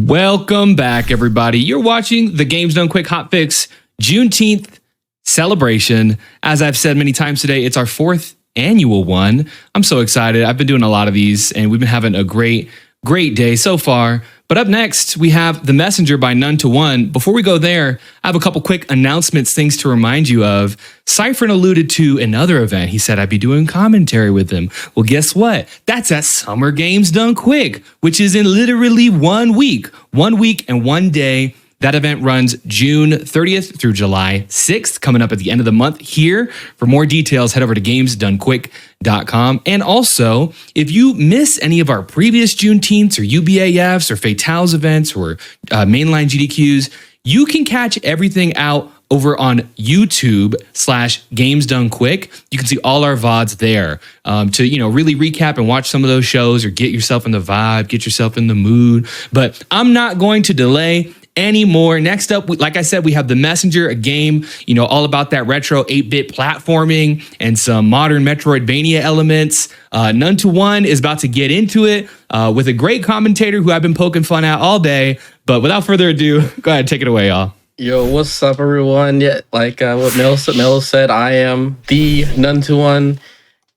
Welcome back, everybody. You're watching the Games Done Quick HotFix Juneteenth Celebration. As I've said many times today, it's our fourth annual one. I'm so excited. I've been doing a lot of these, and we've been having a great day so far. But up next, we have The Messenger by None to One. Before we go there, I have a couple quick announcements, things to remind you of. Cyphern alluded to another event. He said I'd be doing commentary with him. Well, guess what? That's at Summer Games Done Quick, which is in literally 1 week. 1 week and 1 day. That event runs June 30th through July 6th, coming up at the end of the month here. For more details, head over to gamesdonequick.com. And also, if you miss any of our previous Juneteenths or UBAFs or Fatales events or mainline GDQs, you can catch everything out over on YouTube/Games Done Quick. You can see all our VODs there to, really recap and watch some of those shows or get yourself in the vibe, get yourself in the mood. But I'm not going to delay anymore. Next up, like I said, we have The Messenger, a game, all about that retro 8-bit platforming and some modern Metroidvania elements. None to One is about to get into it with a great commentator who I've been poking fun at all day. But without further ado, go ahead, take it away, y'all. Yo, what's up, everyone? Yeah, like what Melo said, I am the None to One,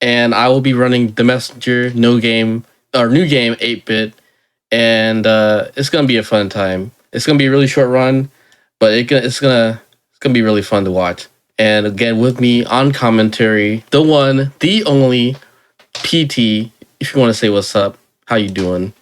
and I will be running The Messenger, new game 8-bit, and it's gonna be a fun time. It's gonna be a really short run, but it's gonna be really fun to watch. And again, with me on commentary, the one, the only PT. If you want to say what's up, how you doing?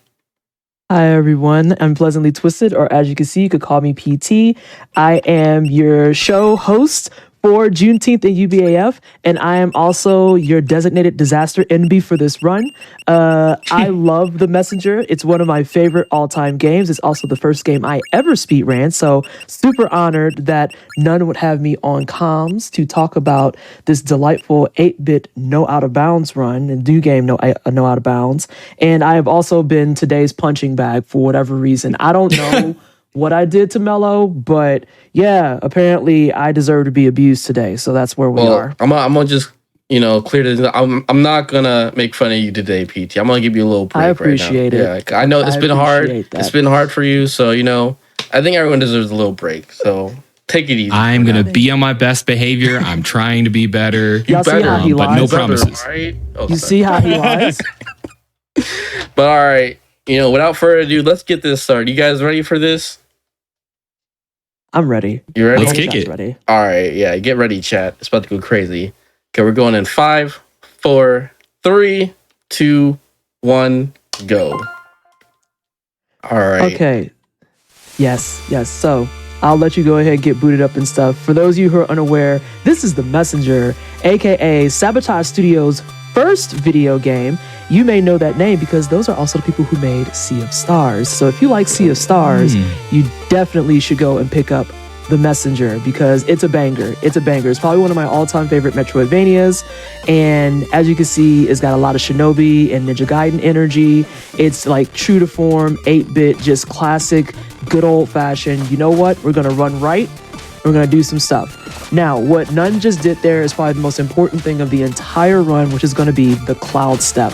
Hi everyone, I'm Pleasantly Twisted, or as you can see, you could call me PT. I am your show host for Juneteenth and UBAF, and I am also your designated disaster enemy for this run. I love The Messenger. It's one of my favorite all-time games. It's also the first game I ever speed ran, so super honored that None would have me on comms to talk about this delightful 8-bit No Out of Bounds run, and new game No Out of Bounds. And I have also been today's punching bag for whatever reason. I don't know what I did to Melo, but yeah, apparently I deserve to be abused today. So that's where we are. I'm gonna just clear this. I'm not gonna make fun of you today, PT. I'm gonna give you a little break. I appreciate right now. it. Yeah, I know it's been hard. It's been hard for you, so I think everyone deserves a little break. So take it easy. I'm gonna be on my best behavior. I'm trying to be better. Y'all see how he lies? But no promises. Right? Oh, you see how he lies? But all right, without further ado, let's get this started. You guys ready for this? I'm ready. You ready? Let's kick it. Ready. All right, yeah, get ready, chat. It's about to go crazy. Okay, we're going in 5, 4, 3, 2, 1, go. All right. Okay. Yes. So I'll let you go ahead and get booted up and stuff. For those of you who are unaware, this is The Messenger, aka Sabotage Studios' first video game. You may know that name because those are also the people who made Sea of Stars. So if you like Sea of Stars, you definitely should go and pick up The Messenger because it's a banger. It's probably one of my all-time favorite Metroidvanias. And as you can see, it's got a lot of Shinobi and Ninja Gaiden energy. It's like true to form, 8-bit, just classic, good old-fashioned. You know what? We're going to run right. We're going to do some stuff. Now, what None just did there is probably the most important thing of the entire run, which is going to be the Cloud Step.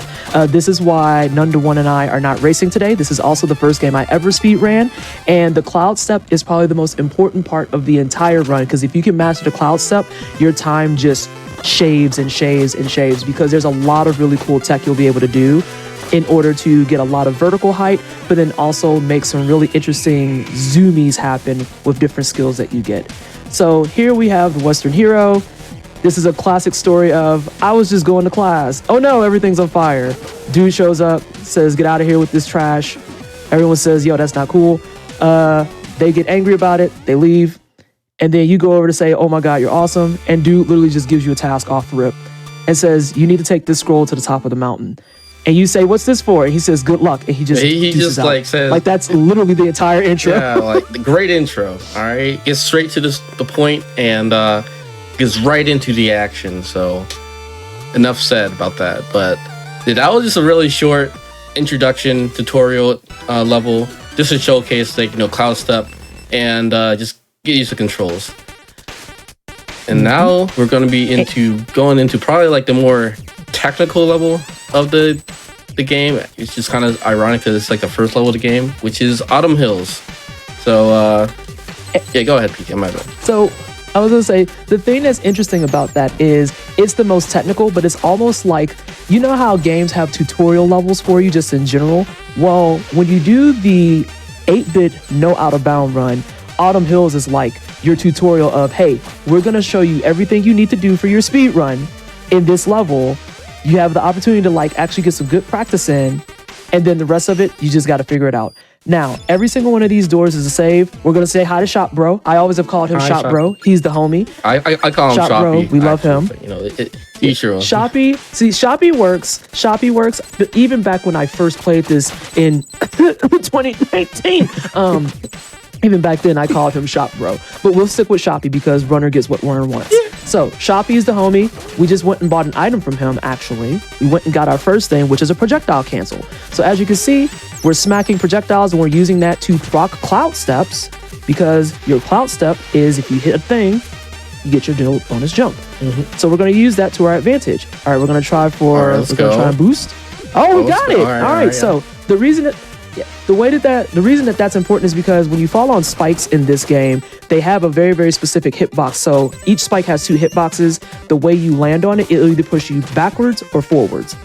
This is why None to One and I are not racing today. This is also the first game I ever speed ran. And the Cloud Step is probably the most important part of the entire run, because if you can master the Cloud Step, your time just shaves and shaves and shaves, because there's a lot of really cool tech you'll be able to do in order to get a lot of vertical height, but then also make some really interesting zoomies happen with different skills that you get. So here we have the Western hero. This is a classic story of, I was just going to class. Oh no, everything's on fire. Dude shows up, says, get out of here with this trash. Everyone says, yo, that's not cool. They get angry about it, they leave. And then you go over to say, oh my God, you're awesome. And dude literally just gives you a task off the rip and says, you need to take this scroll to the top of the mountain. And you say, what's this for? And he says, good luck. And he just says, like, that's literally the entire intro. Yeah, like the great intro. All right, gets straight to the point and gets right into the action. So enough said about that. But that was just a really short introduction tutorial level, just to showcase Cloud Step and just get used to controls. And now we're going to be going into probably like the more technical level of the the game. It's just kind of ironic because it's like the first level of the game, which is Autumn Hills. So yeah, go ahead, PK. My bad. So I was gonna say, the thing that's interesting about that is it's the most technical, but it's almost like, you know how games have tutorial levels for you just in general? Well, when you do the 8-bit no out of bound run, Autumn Hills is like your tutorial of, hey, we're gonna show you everything you need to do for your speed run in this level. You have the opportunity to like actually get some good practice in, and then the rest of it, you just gotta figure it out. Now, every single one of these doors is a save. We're gonna say hi to Shop Bro. I always have called him Shop Bro. He's the homie. I call him Shop Bro. Shoppy. We love him. But, you know, he's your own. Shoppy, see, Shoppy works. Shoppy works. But even back when I first played this in 2019, even back then I called him Shop Bro. But we'll stick with Shoppy because runner gets what runner wants. So Shoppy is the homie. We just went and bought an item from him, actually. We went and got our first thing, which is a projectile cancel. So as you can see, we're smacking projectiles and we're using that to proc cloud steps, because your cloud step is if you hit a thing, you get your bonus jump. So we're going to use that to our advantage. All right, we're going to try for, let's we're going to go. try and boost. Oh, we got it. All right. So the reason that, the reason that that's important is because when you fall on spikes in this game, they have a very, very specific hitbox. So each spike has 2 hitboxes. The way you land on it, it'll either push you backwards or forwards.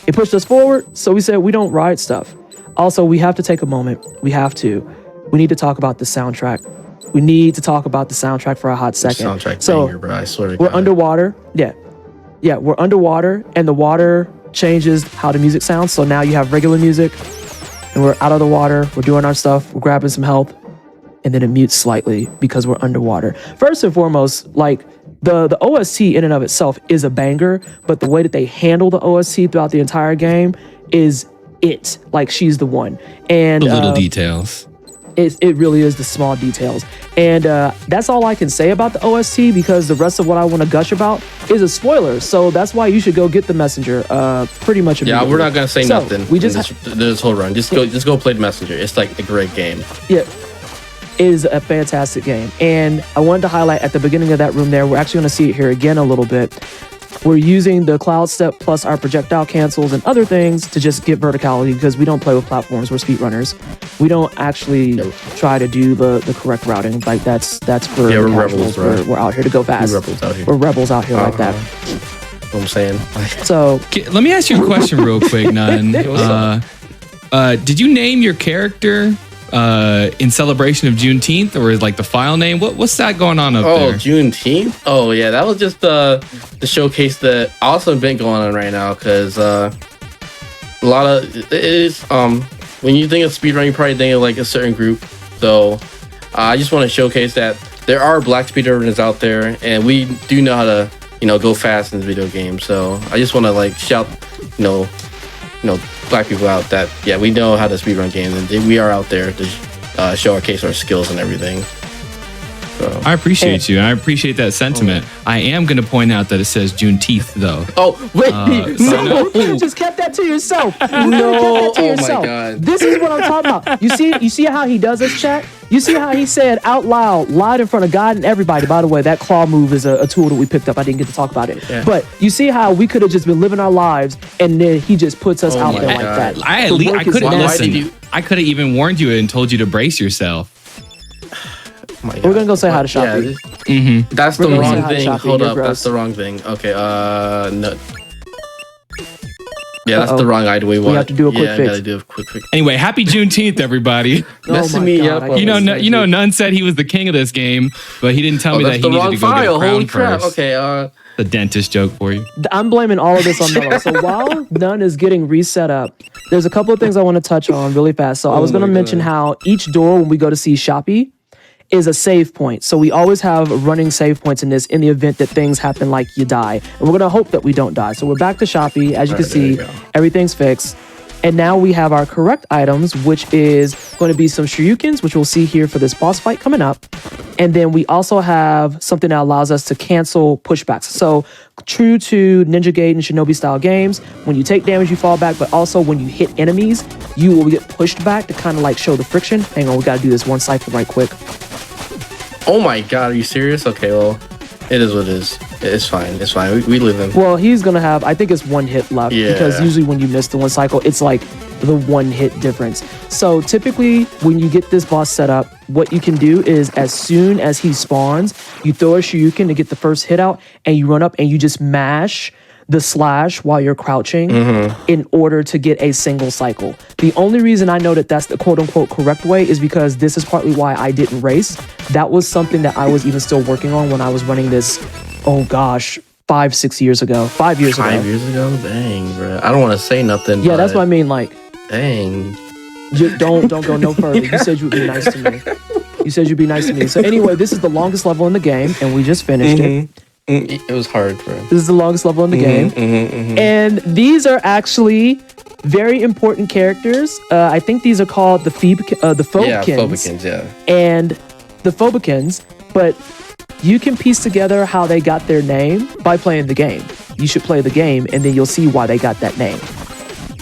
It pushed us forward, so we said we don't ride stuff. Also, we have to take a moment. We need to talk about the soundtrack. We need to talk about the soundtrack for a hot second. Soundtrack So banger, bro. I swear to we're God. underwater. Yeah, we're underwater, and the water changes how the music sounds. So now you have regular music, and we're out of the water. We're doing our stuff. We're grabbing some health, and then it mutes slightly because we're underwater. First and foremost, like the OST in and of itself is a banger, but the way that they handle the OST throughout the entire game is it. Like, she's the one. And The little details. it really is the small details. And that's all I can say about the OST, because the rest of what I want to gush about is a spoiler. So that's why you should go get the Messenger pretty much immediately. Yeah, we're not gonna say So, nothing. We just this whole run. Just go play the Messenger. It's like a great game. yeah, it is a fantastic game. And I wanted to highlight at the beginning of that room there, we're actually going to see it here again a little bit. We're using the cloud step plus our projectile cancels and other things to just get verticality, because we don't play with platforms. We're speedrunners. We don't actually try to do the correct routing. Like that's for Yeah, we're the rebels, casuals. right? We're out here to go fast. We're rebels out here. We're rebels out here like that. What I'm saying. So Let me ask you a question real quick, Nun. Did you name your character in celebration of Juneteenth, or is like the file name? What's that going on up there? Juneteenth? Oh yeah, that was just the showcase that also been going on right now, because a lot of it is when you think of speedrun, you probably think of like a certain group. So I just want to showcase that there are black speedrunners out there, and we do know how to go fast in the video game. So I just want to like shout black people out that we know how to speedrun games, and we are out there to showcase our skills and everything. So I appreciate you, and I appreciate that sentiment. I am going to point out that it says Juneteenth, though. oh wait, no, you just kept that to yourself. You kept that to yourself. My God. This is what I'm talking about. You see how he does this, chat? You see how he said out loud, lied in front of God and everybody. By the way, that claw move is a tool that we picked up. I didn't get to talk about it. Yeah. But you see how we could have just been living our lives, and then he just puts us out there like that. I could have even warned you and told you to brace yourself. We're gonna go say hi to Shoppy. That's the wrong thing. Hold up, that's the wrong thing. Okay, no. Yeah, that's the wrong item we want. We have to do a quick fix. Yeah, gotta do a quick fix. Anyway, happy Juneteenth, everybody. Messing me up. You know, Nun said he was the king of this game, but he didn't tell me that he needed to go get a crown Holy crap. first. Okay, the dentist joke for you. I'm blaming all of this on Melo. So while Nun is getting reset up, there's a couple of things I want to touch on really fast. So I was going to mention how each door, when we go to see Shoppy, is a save point. So we always have running save points in this in the event that things happen like you die. And we're going to hope that we don't die. So we're back to Shoppy. As you can see, everything's fixed. And now we have our correct items, which is going to be some shurikens, which we'll see here for this boss fight coming up. And then we also have something that allows us to cancel pushbacks. So true to Ninja Gaiden Shinobi style games, when you take damage, you fall back, but also when you hit enemies, you will get pushed back to kind of like show the friction. Hang on, we got to do this one cycle right quick. oh my God, are you serious? Okay, well, it is what it is. It's fine. It's fine. We live in. Well, he's gonna have, I think it's 1 hit left, Yeah. because usually when you miss the 1 cycle, it's like the 1 hit difference. So typically when you get this boss set up, what you can do is as soon as he spawns, you throw a Shoryuken to get the first hit out, and you run up and you just mash the slash while you're crouching in order to get a single cycle. The only reason I know that that's the quote unquote correct way is because this is partly why I didn't race. That was something that I was even still working on when I was running this, oh gosh, 5 years ago. 5 years ago. 5 years ago? Dang, bro. I don't want to say nothing. Yeah, that's what I mean. Like, dang. don't go no further. You said you'd be nice to me. You said you'd be nice to me. So anyway, this is the longest level in the game, and we just finished it. It was hard, bro. This is the longest level in the game. And these are actually very important characters. I think these are called the Phobikins. Yeah, Phobikins, yeah. And the Phobikins, but you can piece together how they got their name by playing the game. You should play the game, and then you'll see why they got that name.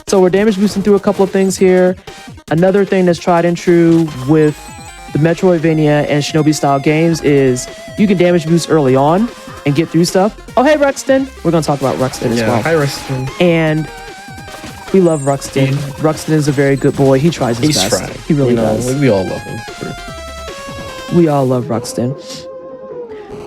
So we're damage boosting through a couple of things here. Another thing that's tried and true with the Metroidvania and Shinobi style games is you can damage boost early on and get through stuff. Oh, hey, Ruxton. We're going to talk about Ruxton as well. Hi, Ruxton. And we love Ruxton. Ruxton is a very good boy. He tries his best. Trying. He really does. We all love him. We all love Ruxton.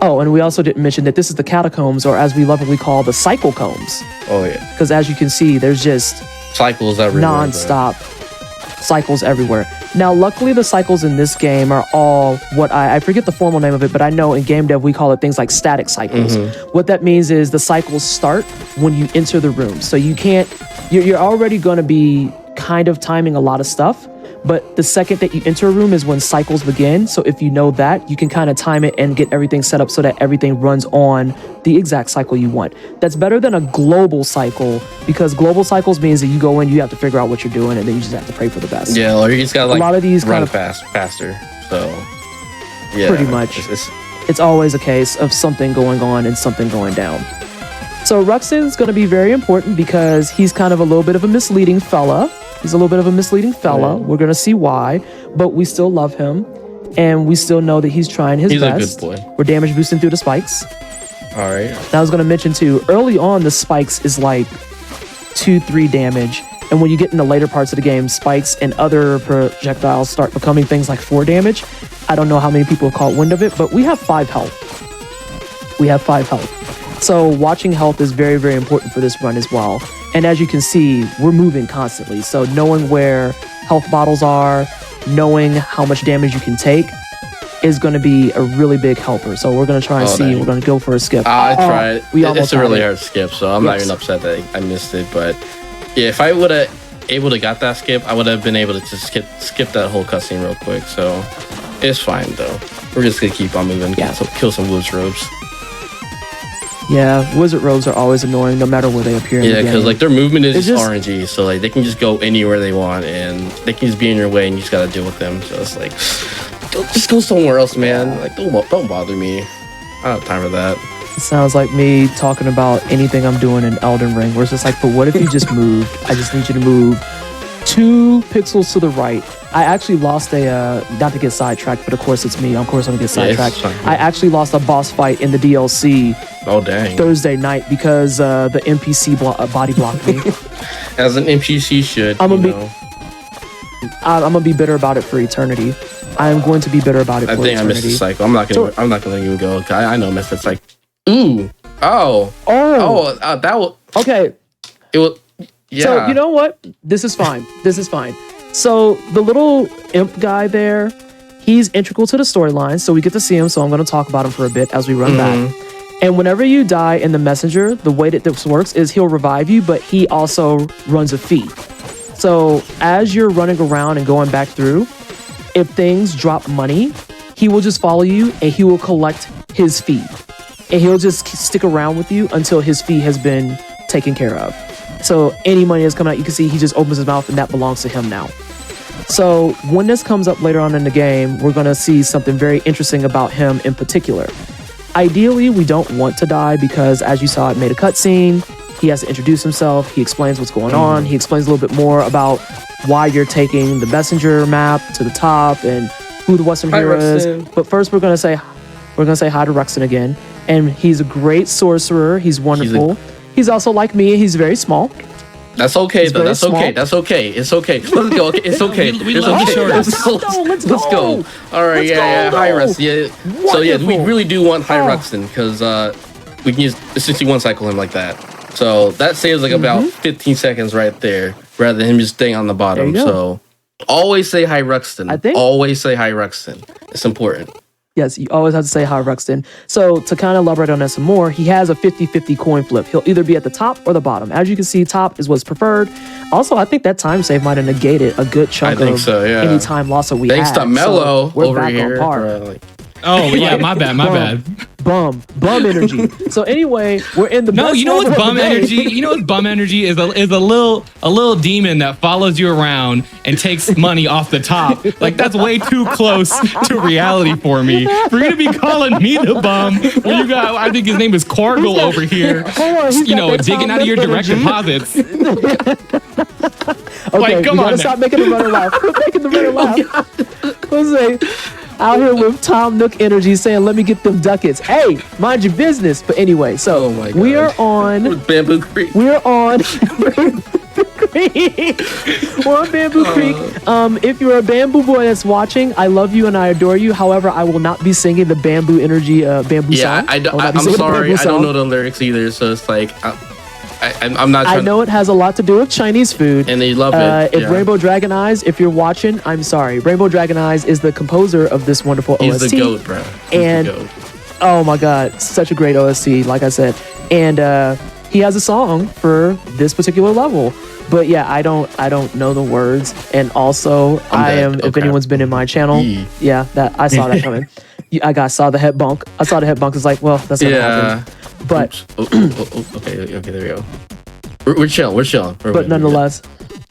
Oh, and we also didn't mention that this is the catacombs, or as we lovingly call the cycle combs. Oh, yeah. Because as you can see, there's just Cycles everywhere. non-stop cycles everywhere. Now, luckily, the cycles in this game are all what I forget the formal name of it, but I know in game dev we call it things like static cycles. What that means is the cycles start when you enter the room. So you can't, you're already going to be kind of timing a lot of stuff, but the second that you enter a room is when cycles begin. So if you know that, you can kind of time it and get everything set up so that everything runs on the exact cycle you want. That's better than a global cycle, because global cycles means that you go in, you have to figure out what you're doing, and then you just have to pray for the best. Yeah, or you just gotta like a lot of these run kind of faster. So yeah, pretty much. It's always a case of something going on and something going down. So Ruxton's going to be very important because he's kind of a little bit of a misleading fella. We're going to see why, but we still love him, and we still know that he's trying his best. He's a good boy. We're damage boosting through the spikes. All right. And I was going to mention too, early on the spikes is like 2-3 damage, and when you get in the later parts of the game, spikes and other projectiles start becoming things like 4 damage. I don't know how many people have caught wind of it, but we have 5 health. So watching health is very, very important for this run as well. And as you can see, we're moving constantly. So knowing where health bottles are, knowing how much damage you can take is going to be a really big helper. So we're going to try and see. Dang. We're going to go for a skip. I tried. It's a really hard skip, so I'm not even upset that I missed it. But yeah, if I would have able to got that skip, I would have been able to just skip that whole cutscene real quick. So it's fine though. We're just gonna keep on moving. Yeah. Kill some wizard robes. Yeah, wizard robes are always annoying no matter where they appear in the game. Yeah, because like their movement is just RNG, so like they can just go anywhere they want and they can just be in your way and you just gotta deal with them. So it's like, just go somewhere else, man. Like don't bother me. I don't have time for that. It sounds like me talking about anything I'm doing in Elden Ring, where it's just like, but what if you just moved? I just need you to move 2 pixels to the right. I actually lost a, not to get sidetracked, but of course it's me. Of course I'm gonna get sidetracked. I actually lost a boss fight in the DLC. Oh, dang. Thursday night because the NPC body blocked me. As an NPC should, I'm gonna be bitter about it for eternity. I am going to be bitter about it for eternity. I missed the cycle. I'm not gonna even go. I know I missed the cycle. Ooh. That was okay. It was. Yeah. So you know what? This is fine. So the little imp guy there, he's integral to the storyline. So we get to see him. So I'm going to talk about him for a bit as we run back. And whenever you die in the messenger, the way that this works is he'll revive you, but he also runs a fee. So as you're running around and going back through, if things drop money, he will just follow you and he will collect his fee. And he'll just stick around with you until his fee has been taken care of. So any money that's coming out, you can see he just opens his mouth and that belongs to him now. So when this comes up later on in the game, we're going to see something very interesting about him in particular. Ideally, we don't want to die because, as you saw, it made a cutscene. He has to introduce himself. He explains what's going on. He explains a little bit more about why you're taking the messenger map to the top and who the Western hero is. But first, we're gonna say hi to Ruxton again. and he's a great sorcerer. He's wonderful. He's also like me. He's very small. That's okay, though. That's small. okay. That's okay. It's okay. Let's go. Okay, it's okay. We It's love okay. you, Shorty. Let's Let's go. All right. Let's Yeah. go, High though. Rust. Yeah. So yeah, we Wonderful. really do want High Oh. Ruxton because we can use the 61 cycle him like that. So that saves like about 15 seconds right there, rather than him just staying on the bottom. Mm-hmm. There you go. So always say High Ruxton. I think- Always say High Ruxton. It's important. Yes, you always have to say High Ruxton. So to kind of elaborate on that some more, he has a 50-50 coin flip. He'll either be at the top or the bottom. As you can see, top is what's preferred. Also, I think that time save might have negated a good chunk I think of so, yeah. any time loss that we Thanks had. to Melo So we're over back here. on par. for, Oh yeah, my bad. Bum energy. So anyway, we're in the No, best you know what's level of bum the day. energy? You know what's bum energy is a little demon that follows you around and takes money off the top. Like that's way too close to reality for me. For you to be calling me the bum, when you got I think his name is Corgle over here. Hold on, he's You got know, that digging Tom out of your Nook direct energy. deposits. Okay, Like, come we on gotta now. stop making the runner laugh. Quit making the runner laugh. Jose, out here with Tom Nook energy saying, let me get them ducats. Hey, mind your business. But anyway, so Oh my we are gosh. on, Bamboo Creek. we're on Creek. We're on Bamboo Creek. If you're a bamboo boy that's watching, I love you and I adore you. However, I will not be singing the bamboo energy bamboo Yeah, song. I'm will not be sorry. singing the bamboo I don't song. know the lyrics either, so it's like I'm not. I Trying know it has a lot to do with Chinese food. and they love it. If yeah. Rainbow Dragon Eyes, if you're watching, I'm sorry. Rainbow Dragon Eyes is the composer of this wonderful He's OST. the goat, bro. He's And- the goat. Oh my God, such a great OST, like I said. And he has a song for this particular level. But yeah, I don't know the words. And also, I dead. am. If Okay. anyone's been in my channel, Yee. yeah, that I saw that coming. Saw the head bunk. I saw the head bunk. It's like, well, that's gonna Yeah. happen. But Okay, there we go. We're chilling. We're chilling. but nonetheless,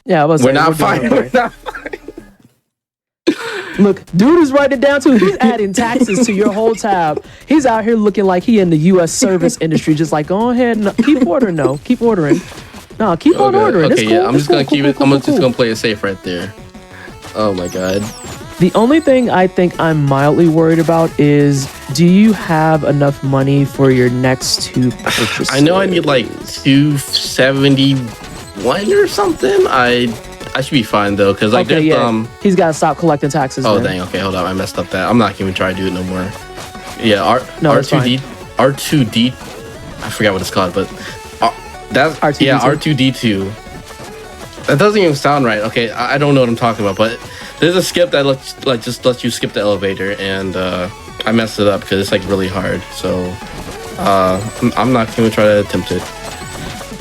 yeah, I was. we're not fine. We're not. Look, dude is writing it down too. He's adding taxes to your whole tab. He's out here looking like he in the U.S. service industry. Just like, go ahead and keep ordering. No, keep ordering. No, keep on ordering. Okay, It's cool. yeah. I'm It's just gonna cool, keep cool, it. cool, I'm cool, just cool. gonna play it safe right there. Oh my god. The only thing I think I'm mildly worried about is, do you have enough money for your next two purchases? I know I need like 271 or something. I should be fine though, cause like Okay, there's yeah. He's got to stop collecting taxes. Oh man. dang. Okay, hold on. I messed up that. I'm not even trying to do it no more. Yeah. No, it's R2D. R2D. I forgot what it's called, but that's R2D2. yeah R2D2. That doesn't even sound right. Okay, I don't know what I'm talking about, but there's a skip that just lets you skip the elevator, and I messed it up because it's like really hard. So I'm not gonna try to attempt it.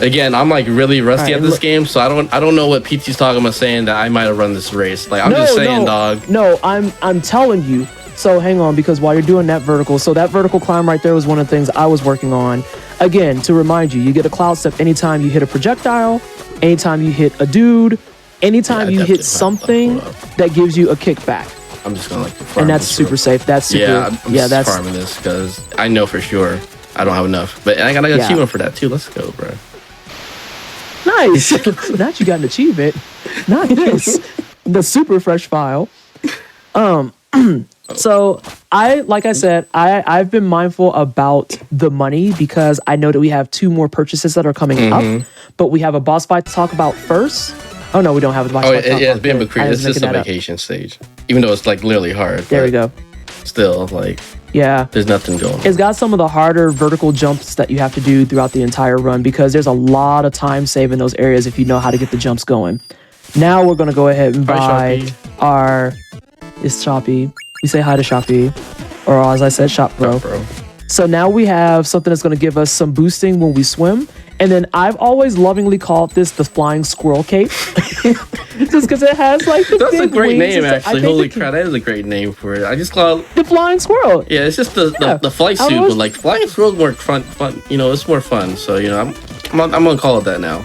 Again, I'm like really rusty Alright, at this look- game, so I don't know what PT's talking about saying that I might have run this race. Like I'm just saying, dog. No, I'm telling you. So hang on, because while you're doing that vertical, so that vertical climb right there was one of the things I was working on. Again, to remind you, you get a cloud step anytime you hit a projectile, anytime you hit a dude, anytime Yeah, you hit definitely. something Hold up. that gives you a kickback. I'm just gonna like farm And that's this super real- safe. That's super. Yeah, I'm yeah, just that's farming this because I know for sure I don't have enough. But I got an Yeah. achievement for that too. Let's go, bro. nice. Not you got an achievement. Not this. The super fresh file. So like I said, I've been mindful about the money because I know that we have two more purchases that are coming up, but we have a boss fight to talk about first. Oh no, we don't have a boss Oh fight to talk yeah, about. it's Bamboo Good. Creek. I was It's just making a that up. vacation stage, even though it's like literally hard. There we but go. Still, like Yeah. there's nothing going on. It's got some of the harder vertical jumps that you have to do throughout the entire run because there's a lot of time save in those areas if you know how to get the jumps going. Now we're gonna go ahead and Hi, buy Shoppy. our. It's Shoppy. We say hi to Shoppy, or as I said, Shop Bro. bro. So now we have something that's going to give us some boosting when we swim. And then I've always lovingly called this the flying squirrel cape. Just because it has like the That's a big great wings name, and stuff. I actually. think Holy the- crap, that is a great name for it. I just call it. The flying squirrel. Yeah, it's just the Yeah. flight I suit, was- but like flying squirrel's more fun. You know, it's more fun. So you know, I'm gonna call it that now.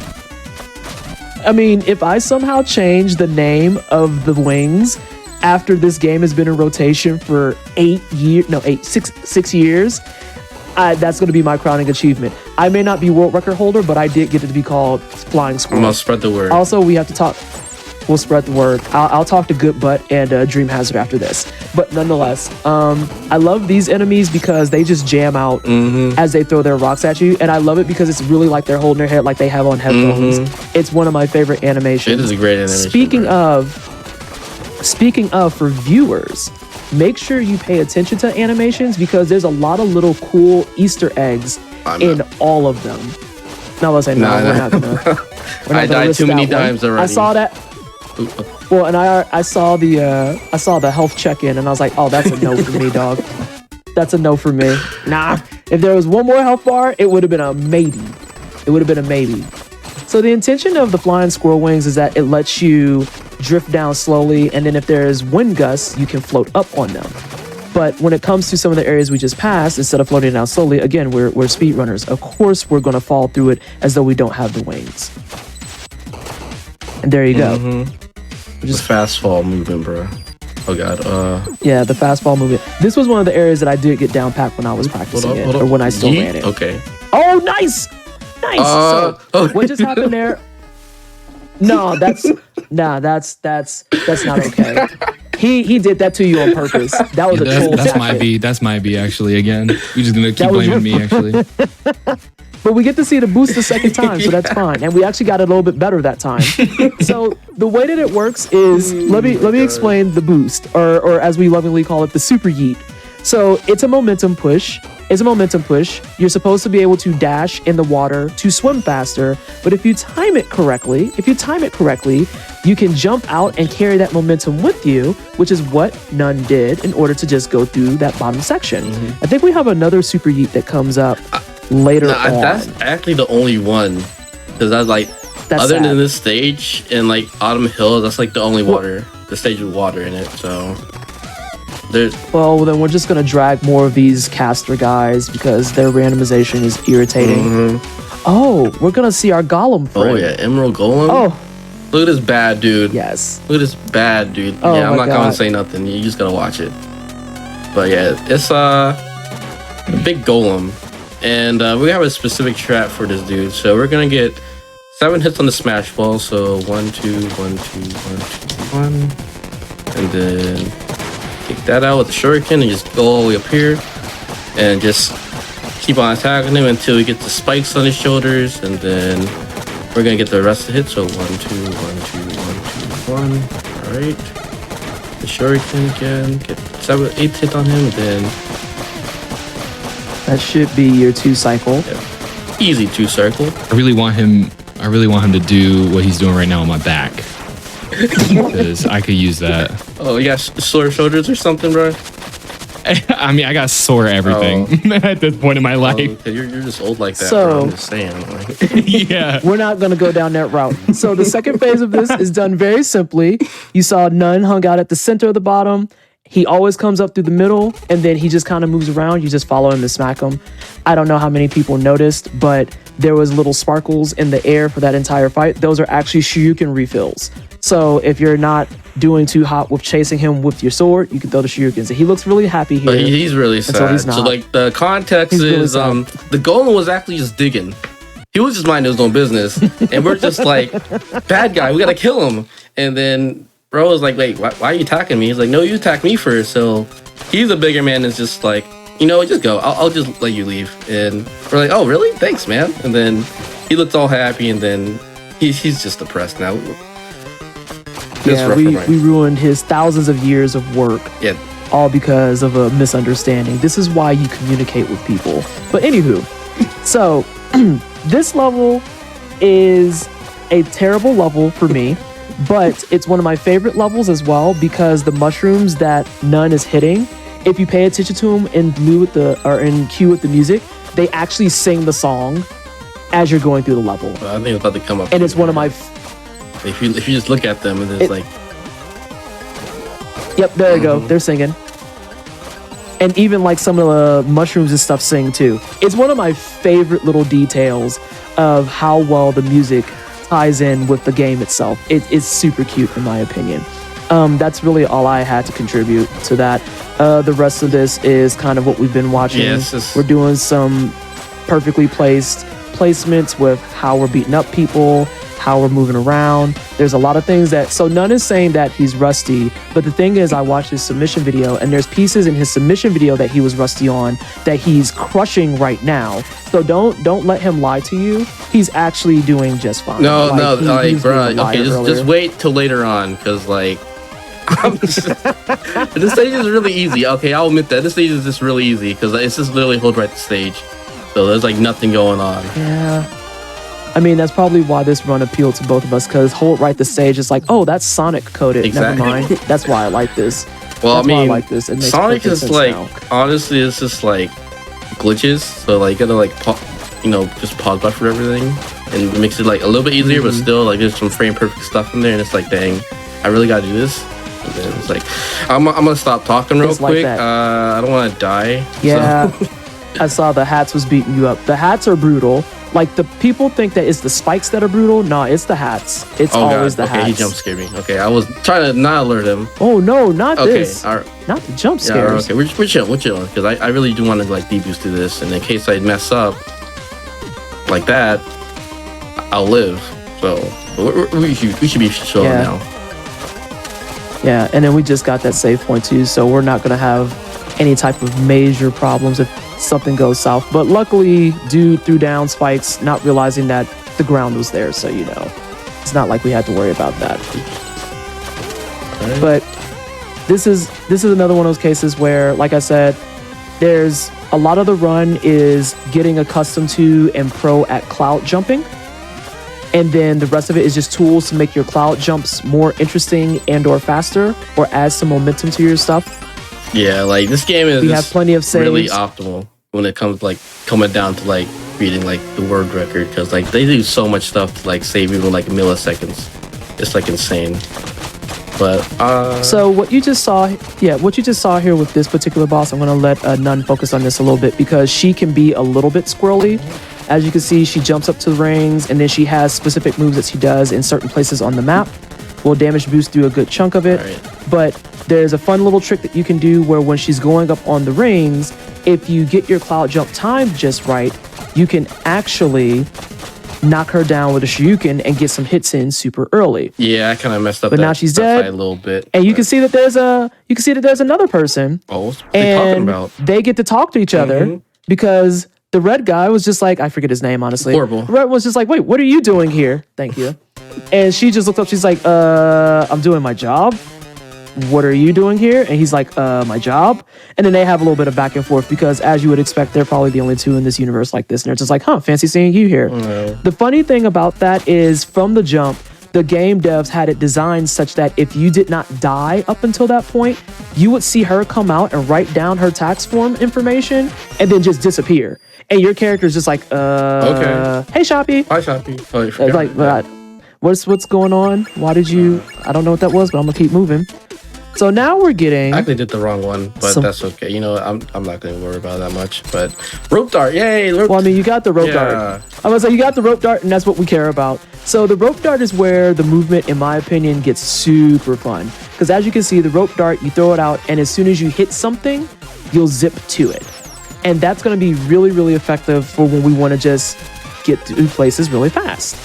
I mean, if I somehow change the name of the wings after this game has been in rotation for 6 years, that's going to be my crowning achievement. I may not be world record holder, but I did get it to be called flying I'm squirrel. gonna spread the word. Also, we have to talk. We'll spread the word. I'll talk to Good Butt and Dream Hazard after this. But nonetheless, I love these enemies because they just jam out as they throw their rocks at you. And I love it because it's really like they're holding their head like they have on headphones. It's one of my favorite animations. It is a great animation. Speaking of, for viewers, make sure you pay attention to animations because there's a lot of little cool Easter eggs in all of them. No, let's say no. We're not gonna. I died too many times already. I saw that. Well, and I saw the health check-in, and I was like, oh, that's a no for me, dog. That's a no for me. Nah. If there was one more health bar, it would have been a maybe. It would have been a maybe. So the intention of the flying squirrel wings is that it lets you drift down slowly, and then if there's wind gusts, you can float up on them. But when it comes to some of the areas we just passed, instead of floating down slowly, again, we're speedrunners. Of course, we're going to fall through it as though we don't have the wings. And there you go. Just fast fall movement, bro. Oh god. Yeah, the fast fall movement. This was one of the areas that I did get down pat when I was practicing it, or when I still ran it. Okay. Oh, nice. What just happened there? No, that's not okay. He did that to you on purpose. That was a troll. That's my B actually. Again, you're just gonna keep blaming me actually. But we get to see the boost the second time, so that's fine. And we actually got it a little bit better that time. So the way that it works is, let me explain the boost, or as we lovingly call it, the super yeet. So it's a momentum push. You're supposed to be able to dash in the water to swim faster. But if you time it correctly, you can jump out and carry that momentum with you, which is what None did in order to just go through that bottom section. I think we have another super yeet that comes up later on. That's actually the only one, because that's like, other than this stage and like Autumn Hill, that's like the only the stage with water in it. So well, then we're just gonna drag more of these caster guys because their randomization is irritating. Oh, we're gonna see our Golem friend. Oh yeah, Emerald Golem. Oh, look at this bad dude. Yes. Look at this bad dude. Oh, yeah, I'm not God. gonna say nothing. You just gotta watch it. But yeah, it's a big golem, and we have a specific strat for this dude. So we're gonna get 7 hits on the smash ball. So 1, 2, 1, 2, 1, 2, 1, and then take that out with the shuriken and just go all the way up here and just keep on attacking him until we get the spikes on his shoulders, and then we're gonna get the rest of the hits. So 1, 2, 1, 2, 1, 2, 1. All right, the shuriken again, get 7, 8 hits on him, and then that should be your 2 cycle. Yeah, easy 2 cycle. I really want him to do what he's doing right now on my back, because I could use that. Oh, you got sore shoulders or something, bro? I mean, I got sore everything at this point in my life. You're just old like that, So, bro. I'm just saying. Yeah. We're not going to go down that route. So the second phase of this is done very simply. You saw None hung out at the center of the bottom. He always comes up through the middle, and then he just kind of moves around. You just follow him and smack him. I don't know how many people noticed, but there was little sparkles in the air for that entire fight. Those are actually shuriken refills. So if you're not doing too hot with chasing him with your sword, you can throw the shurikens. He looks really happy here. But he's really sad. He's not. So like the context is the golem was actually just digging. He was just minding his own business, and we're just like, bad guy, we gotta kill him. And then bro was like, wait, why are you attacking me? He's like, no, you attacked me first. So he's a bigger man, and is just like, you know, just go. I'll just let you leave. And we're like, oh really? Thanks, man. And then he looks all happy, and then he's just depressed now. Yeah, we ruined his thousands of years of work. Yeah. All because of a misunderstanding. This is why you communicate with people. But anywho, so this level is a terrible level for me, but it's one of my favorite levels as well because the mushrooms that None is hitting, if you pay attention to them in blue with in Q with the music, they actually sing the song as you're going through the level. I think it's about to come up. And it's one of my if you just look at them and it's like, yep, there you go. They're singing. And even like some of the mushrooms and stuff sing too. It's one of my favorite little details of how well the music ties in with the game itself. It's super cute in my opinion. That's really all I had to contribute to that. The rest of this is kind of what we've been watching. Yes, we're doing some perfectly placed placements with how we're beating up people, how we're moving around. There's a lot of things that, so none is saying that he's rusty, but the thing is I watched his submission video and there's pieces in his submission video that he was rusty on that he's crushing right now. So don't let him lie to you. He's actually doing just fine. No, He was bro. being a liar Okay, just earlier. wait till later on, because like, this stage is really easy. Okay, I'll admit that this stage is just really easy because it's just literally hold right the stage. So there's like nothing going on. Yeah. I mean, that's probably why this run appealed to both of us, because hold right the stage is like, oh, that's Sonic coded. Exactly. Never mind. That's why I like this. Well, That's I why mean, like this. It makes Sonic perfect is sense like, now. honestly, it's just like glitches. So like, you gotta like, just pause buffer everything, and it makes it like a little bit easier, but still like there's some frame perfect stuff in there, and it's like, dang, I really gotta do this. And then it's like, I'm gonna stop talking real Just like quick. that. I don't want to die. Yeah. So. I saw the hats was beating you up. The hats are brutal. Like, the people think that it's the spikes that are brutal. No, it's the hats. It's always the okay, hats. he jump scared me. Okay, I was trying to not alert him. Oh no, not Okay, this. all right. Not the jump Yeah, scares. okay, we're chilling because I really do want to like deboost to this, and in case I mess up like that, I'll live. So we should be chilling Yeah. now. Yeah, and then we just got that save point too, so we're not gonna have any type of major problems if something goes south. But luckily, dude threw down spikes, not realizing that the ground was there, so you know, it's not like we had to worry about that. Alright. But this is another one of those cases where, like I said, there's a lot of the run is getting accustomed to and pro at cloud jumping. And then the rest of it is just tools to make your cloud jumps more interesting and or faster, or add some momentum to your stuff. Yeah, like this game is We have plenty of saves. really optimal when it comes like coming down to like beating like the world record, because like they do so much stuff to like save even like milliseconds. It's like insane. But So what you just saw here with this particular boss, I'm gonna let Nun focus on this a little bit because she can be a little bit squirrely. As you can see, she jumps up to the rings and then she has specific moves that she does in certain places on the map. Will damage boost through a good chunk of it. Right. But there's a fun little trick that you can do where when she's going up on the rings, if you get your cloud jump timed just right, you can actually knock her down with a Shoryuken and get some hits in super early. yeah, I kind of messed up. But that, now she's that dead. fight a little bit. And you can see that there's another person, Oh, what are you talking and about? they get to talk to each other Mhm. because the red guy was just like, I forget his name, honestly. Horrible. The red was just like, wait, what are you doing here? Thank you. And she just looked up, she's like, I'm doing my job. What are you doing here? And he's like, my job. And then they have a little bit of back and forth because, as you would expect, they're probably the only two in this universe like this. And they're just like, fancy seeing you here. The funny thing about that is, from the jump, the game devs had it designed such that if you did not die up until that point, you would see her come out and write down her tax form information and then just disappear. And your character's just like, Okay. Hey, Shoppy. Hi, Shoppy. Oh, you It's forgot. like, what's going on? Why did you? I don't know what that was, but I'm gonna keep moving. So now we're getting. I actually did the wrong one, but that's okay. You know, I'm not gonna worry about that much. But rope dart, yay! Well, I mean, you got the rope Yeah. dart. I was like, you got the rope dart, and that's what we care about. So the rope dart is where the movement, in my opinion, gets super fun. Because as you can see, the rope dart, you throw it out, and as soon as you hit something, you'll zip to it. And that's going to be really, really effective for when we want to just get to places really fast.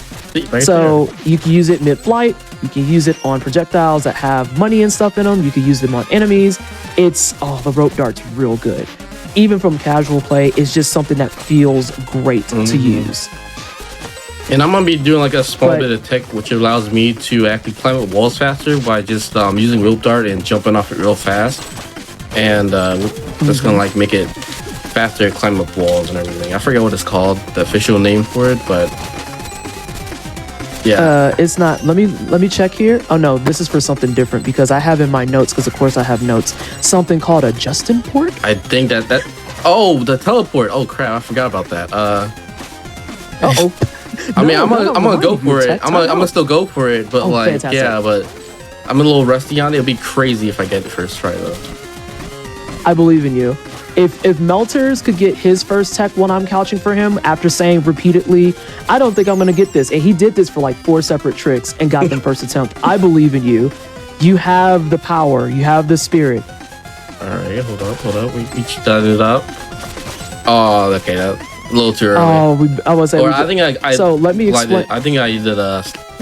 Right So you can use it mid-flight. You can use it on projectiles that have money and stuff in them. You can use them on enemies. The rope dart's real good. Even from casual play, it's just something that feels great to use. And I'm gonna be doing like a small But- bit of tech, which allows me to actually climb up walls faster by just using rope dart and jumping off it real fast. And that's gonna like make it faster to climb up walls and everything. I forget what it's called, the official name for it, but yeah. It's not. Let me check here. Oh no, this is for something different because I have in my notes, because of course I have notes, something called a Justin port. I think that oh, the teleport. Oh crap, I forgot about that. Uh-oh. I mean, No, I'm no, gonna go you for it. tech I'm time gonna out. still go for it, but Oh, like, fantastic. yeah, but I'm a little rusty on it. It'll be crazy if I get it first try though. I believe in you. If Melters could get his first tech when I'm couching for him after saying repeatedly, I don't think I'm gonna get this. And he did this for like 4 separate tricks and got them first attempt. I believe in you. You have the power. You have the spirit. All right, hold up. We done it up. Oh, okay, that's a little too early. I was Or able I think I So let me glided- explain. I think I did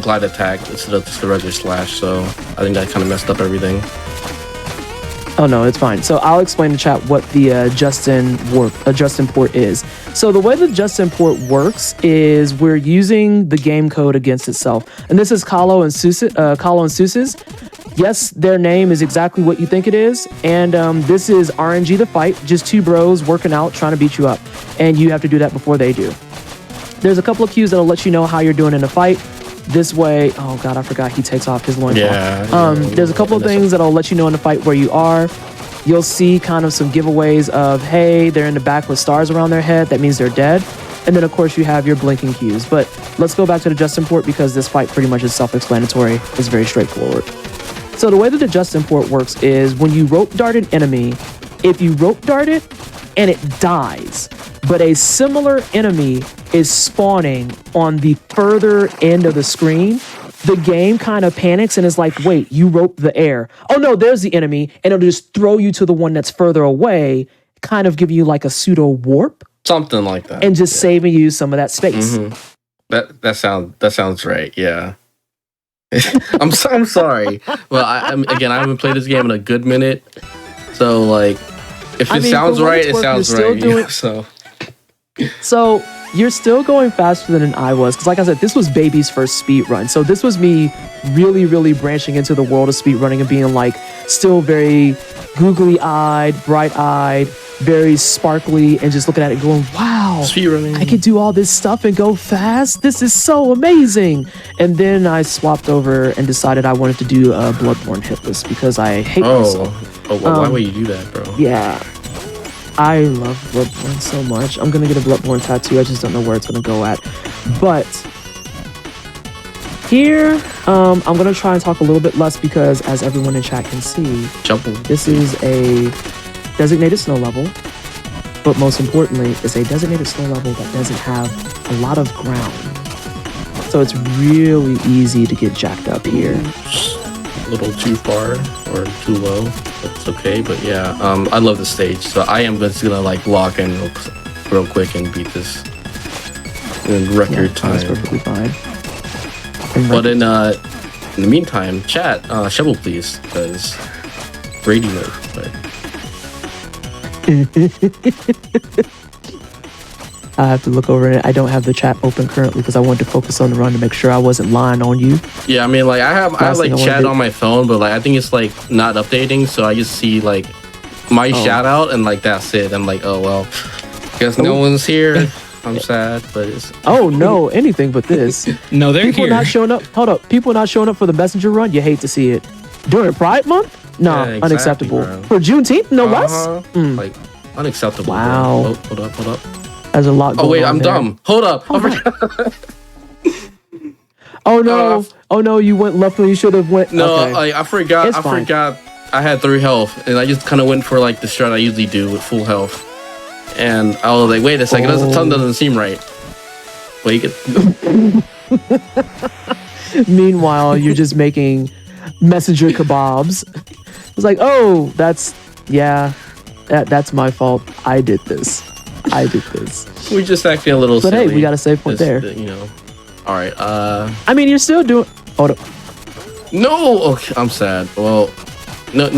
glide attack instead of just the regular slash. So I think that kind of messed up everything. Oh no, it's fine. So I'll explain to chat what the just import is. So the way the just import works is we're using the game code against itself, and this is Kahlo and Suses. Yes, their name is exactly what you think it is, and this is RNG the fight, just two bros working out trying to beat you up, and you have to do that before they do. There's a couple of cues that'll let you know how you're doing in a fight. This way, oh god, I forgot he takes off his loincloth. Yeah. There's a couple of things that'll let you know in the fight where you are. You'll see kind of some giveaways of, hey, they're in the back with stars around their head. That means they're dead. And then, of course, you have your blinking cues. But let's go back to the just import because this fight pretty much is self-explanatory. It's very straightforward. So the way that the just import works is when you rope dart an enemy, if you rope dart it and it dies, but a similar enemy is spawning on the further end of the screen, the game kind of panics and is like, wait, you roped the air. Oh no, there's the enemy. And it'll just throw you to the one that's further away, kind of give you like a pseudo warp. Something like that. And just saving you some of that space. That sounds right. Yeah. I'm sorry. Well, I haven't played this game in a good minute. So like, if it sounds right, it sounds right. So you're still going faster than I was. Because like I said, this was baby's first speed run. So this was me really, really branching into the world of speed running and being like still very googly-eyed, bright-eyed, very sparkly, and just looking at it going, wow, speedrunning. I could do all this stuff and go fast. This is so amazing. And then I swapped over and decided I wanted to do a Bloodborne hitless because I hate myself. Why would you do that, bro? Yeah. I love Bloodborne so much. I'm going to get a Bloodborne tattoo. I just don't know where it's going to go at. But here, I'm going to try and talk a little bit less because as everyone in chat can see, this is a designated snow level. But most importantly, it's a designated snow level that doesn't have a lot of ground. So it's really easy to get jacked up here. A little too far or too low. That's okay, but yeah, I love the stage, so I am just gonna like lock in real quick and beat this in record time. That's perfectly fine. But in the meantime, chat, shovel please, because Brady mode. But I have to look over it. I don't have the chat open currently because I wanted to focus on the run to make sure I wasn't lying on you. Yeah, I mean, like I have like chat on my phone, but like I think it's like not updating, so I just see like my shout out and like that's it. I'm like, oh well, guess no one's here. I'm sad, but it's no, anything but this. No, they're people here. Not showing up. Hold up, people not showing up for the messenger run. You hate to see it during Pride Month. No, Yeah, exactly, unacceptable. bro. For Juneteenth, no less. Like unacceptable. Wow. Bro. Hold up. There's a lot going on. Oh wait, I'm there. dumb. Hold up. Oh no! Oh no! You went left when you should have went. No, okay. like I forgot. It's fine. I had 3 health, and I just kind of went for like the strat I usually do with full health. And I was like, wait a second, something doesn't seem right. But you get. Meanwhile, you're just making messenger kebabs. It's like, oh, that's my fault. I did this. We're just acting a little But silly. hey, we got a save point there. You know. All right. I mean, you're still doing. Hold up. No. Okay, I'm sad. Well, no.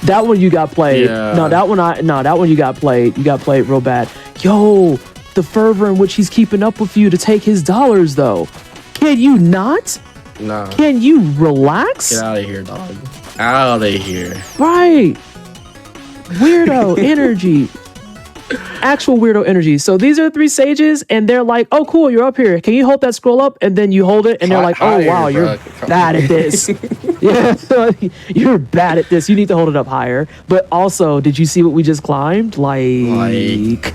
That one you got played. Yeah. No, that one you got played. You got played real bad. Yo, the fervor in which he's keeping up with you to take his dollars, though. Can you not? Nah. Can you relax? Get out of here, dog. Out of here. Right. Weirdo energy. Actual weirdo energy. So these are 3 sages, and they're like, oh, cool, you're up here. Can you hold that scroll up? And then you hold it, and they're like, oh, wow, you're bad at this. Yeah, you're bad at this. You need to hold it up higher. But also, did you see what we just climbed? Like...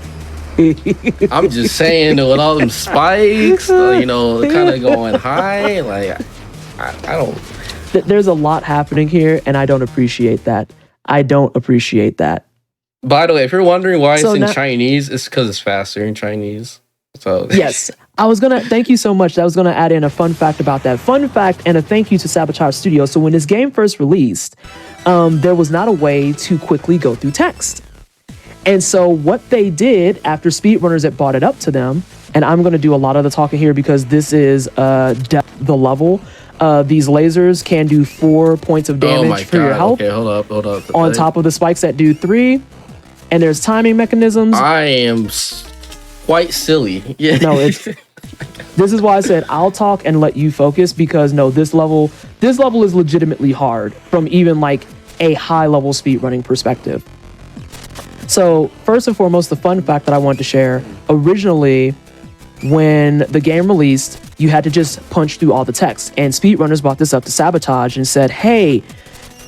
I'm just saying, with all them spikes, kind of going high. Like, I don't... There's a lot happening here, and I don't appreciate that. By the way, if you're wondering why So it's in now- Chinese, it's because it's faster in Chinese. So Yes. Thank you so much. I was going to add in a fun fact about that. Fun fact and a thank you to Sabotage Studio. So when this game first released, there was not a way to quickly go through text. And so what they did after speedrunners had brought it up to them, and I'm going to do a lot of the talking here because this is the level. These lasers can do 4 points of damage for your health. Okay, hold up. On top of the spikes that do 3. And there's timing mechanisms. I am quite silly. Yeah. No, this is why I said I'll talk and let you focus, because no, this level is legitimately hard from even like a high level speedrunning perspective. So first and foremost, the fun fact that I wanted to share, originally when the game released, you had to just punch through all the text, and speedrunners brought this up to Sabotage and said, hey,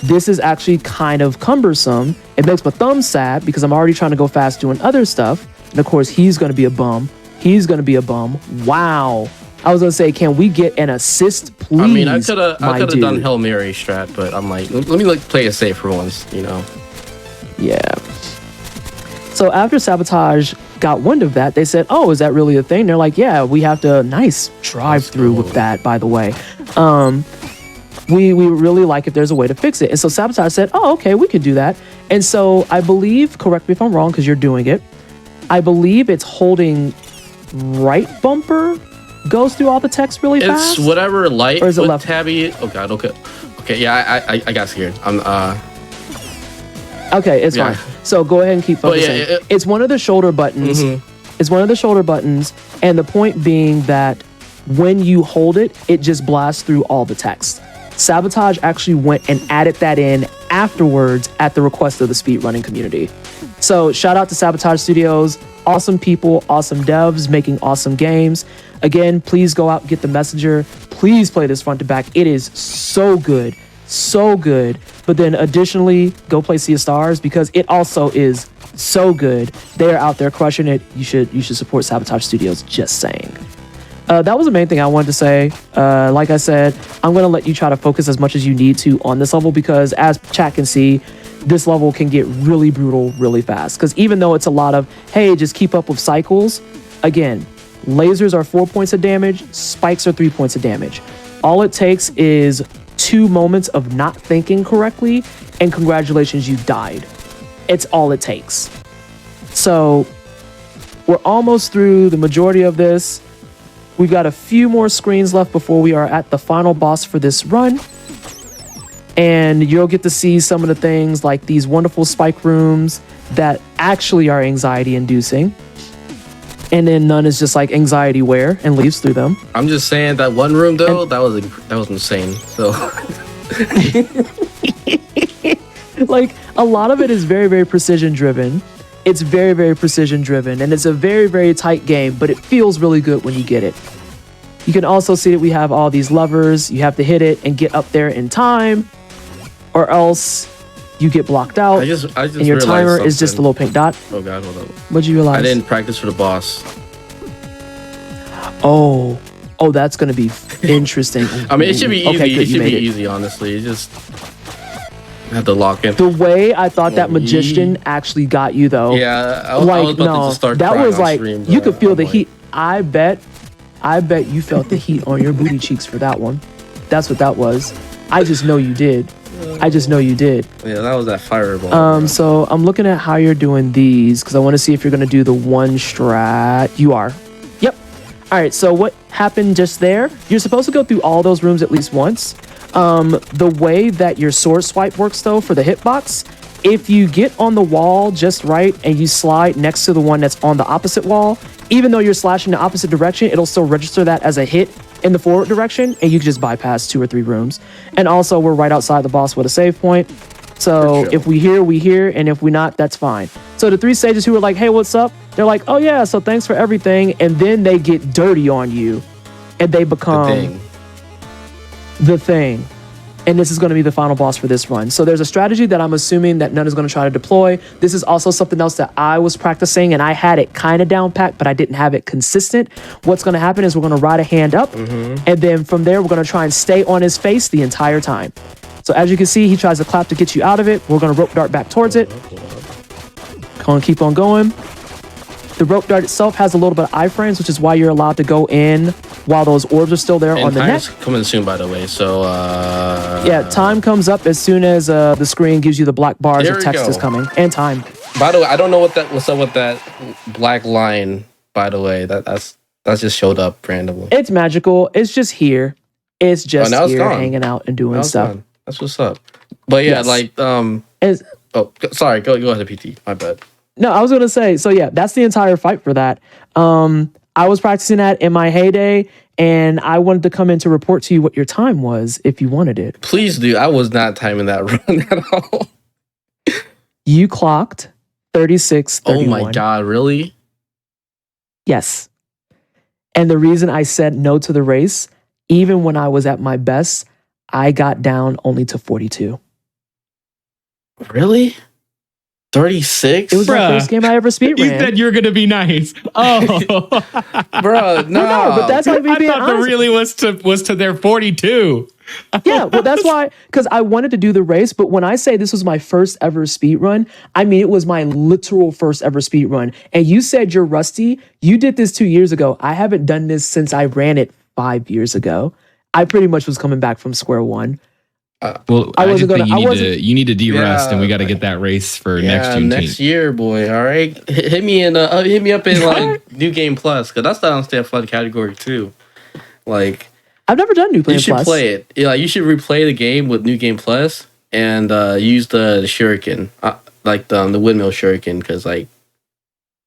this is actually kind of cumbersome. It makes my thumb sad because I'm already trying to go fast doing other stuff. And of course, he's going to be a bum. Wow. I was going to say, can we get an assist, please? I mean, I could have done Hail Mary strat, but I'm like, let me like play it safe for once, you know? Yeah. So after Sabotage got wind of that, they said, oh, is that really a thing? They're like, yeah, we have to, nice drive through with that, by the way. We really like if there's a way to fix it. And so Sabotage said, oh, okay, we could do that. And so I believe, correct me if I'm wrong, because you're doing it, I believe it's holding right bumper goes through all the text really fast. It's whatever light or is it with left? tabby. Oh god, okay, yeah, I got scared. Okay, it's fine. So go ahead and keep focusing. Yeah, it's one of the shoulder buttons. It's one of the shoulder buttons, and the point being that when you hold it, it just blasts through all the text. Sabotage actually went and added that in afterwards at the request of the speedrunning community. So shout out to Sabotage Studios. Awesome people, awesome devs making awesome games. Again, please go out and get the Messenger. Please play this front to back. It is so good. So good. But then additionally, go play Sea of Stars because it also is so good. They're out there crushing it. You should support Sabotage Studios, just saying. That was the main thing I wanted to say. Like I said, I'm going to let you try to focus as much as you need to on this level because as chat can see, this level can get really brutal really fast. Because even though it's a lot of, hey, just keep up with cycles, again, lasers are 4 points of damage, spikes are 3 points of damage. All it takes is 2 moments of not thinking correctly, and congratulations, you died. It's all it takes. So we're almost through the majority of this. We've got a few more screens left before we are at the final boss for this run. And you'll get to see some of the things like these wonderful spike rooms that actually are anxiety inducing. And then none is just like anxiety wear and leaves through them. I'm just saying that one room though, that was insane. So like a lot of it is very, very precision driven. It's very, very precision driven, and it's a very, very tight game, but it feels really good when you get it. You can also see that we have all these levers. You have to hit it and get up there in time, or else you get blocked out. I just and your timer is just a little pink dot. Oh god, hold up. What'd you realize? I didn't practice for the boss. Oh, that's gonna be interesting. I mean, it should be easy. Okay, good, it should be easy, honestly. It just have to lock in. The way I thought that magician actually got you, though. Yeah, I was about to just start that was like stream, you could feel the heat. I bet you felt the heat on your booty cheeks for that one. That's what that was. I just know you did. Yeah, that was that fireball. So I'm looking at how you're doing these because I want to see if you're gonna do the one strat. You are. Yep. All right. So what happened just there? You're supposed to go through all those rooms at least once. The way that your sword swipe works though for the hitbox, if you get on the wall just right and you slide next to the one that's on the opposite wall, even though you're slashing the opposite direction, it'll still register that as a hit in the forward direction, and you can just bypass 2 or 3 rooms. And also, we're right outside the boss with a save point. So if we hear, and if we not, that's fine. So the 3 stages who are like, hey, what's up? They're like, oh yeah, so thanks for everything. And then they get dirty on you, and they become the thing. And this is going to be the final boss for this run. So there's a strategy that I'm assuming that none is going to try to deploy. This is also something else that I was practicing, and I had it kind of down packed, but I didn't have it consistent. What's going to happen is we're going to ride a hand up, and then from there, we're going to try and stay on his face the entire time. So as you can see, he tries to clap to get you out of it. We're going to rope dart back towards it. Keep on going. The rope dart itself has a little bit of iframes, which is why you're allowed to go in while those orbs are still there on the neck. Coming soon, by the way. So yeah, time comes up as soon as the screen gives you the black bars of text is coming, and time. By the way, I don't know what's up with that black line. By the way, that's That just showed up randomly. It's magical. It's just here. It's just now it's here gone. hanging out and doing That was stuff. fun. That's what's up. But yeah, Yes. like It's- sorry, go ahead, PT. My bad. No, I was gonna say, so yeah, that's the entire fight for that. I was practicing that in my heyday, and I wanted to come in to report to you what your time was if you wanted it. Please do. I was not timing that run at all. You clocked 36:31. Oh my god, really? Yes. And the reason I said no to the race, even when I was at my best, I got down only to 42. Really? 36? It was my Bruh. first game I ever speed You ran. said you were gonna be nice. Oh, Bro, no. No, but that's like me I being thought the honest. really was to their 42. Yeah, well, that's why, because I wanted to do the race. But when I say this was my first ever speed run, I mean it was my literal first ever speed run. And you said you're rusty. You did this 2 years ago. I haven't done this since I ran it 5 years ago. I pretty much was coming back from square one. Well, I I, wasn't just think gonna- you need to de-rust, Yeah, and we got to get that race for next Yeah, Juneteenth. next year, boy. All right, hit me up in like New Game Plus, because that's the unstable fun category too. Like, I've never done New you Plan should Plus. play it. Yeah, you should replay the game with New Game Plus and use the shuriken, like the windmill shuriken, because like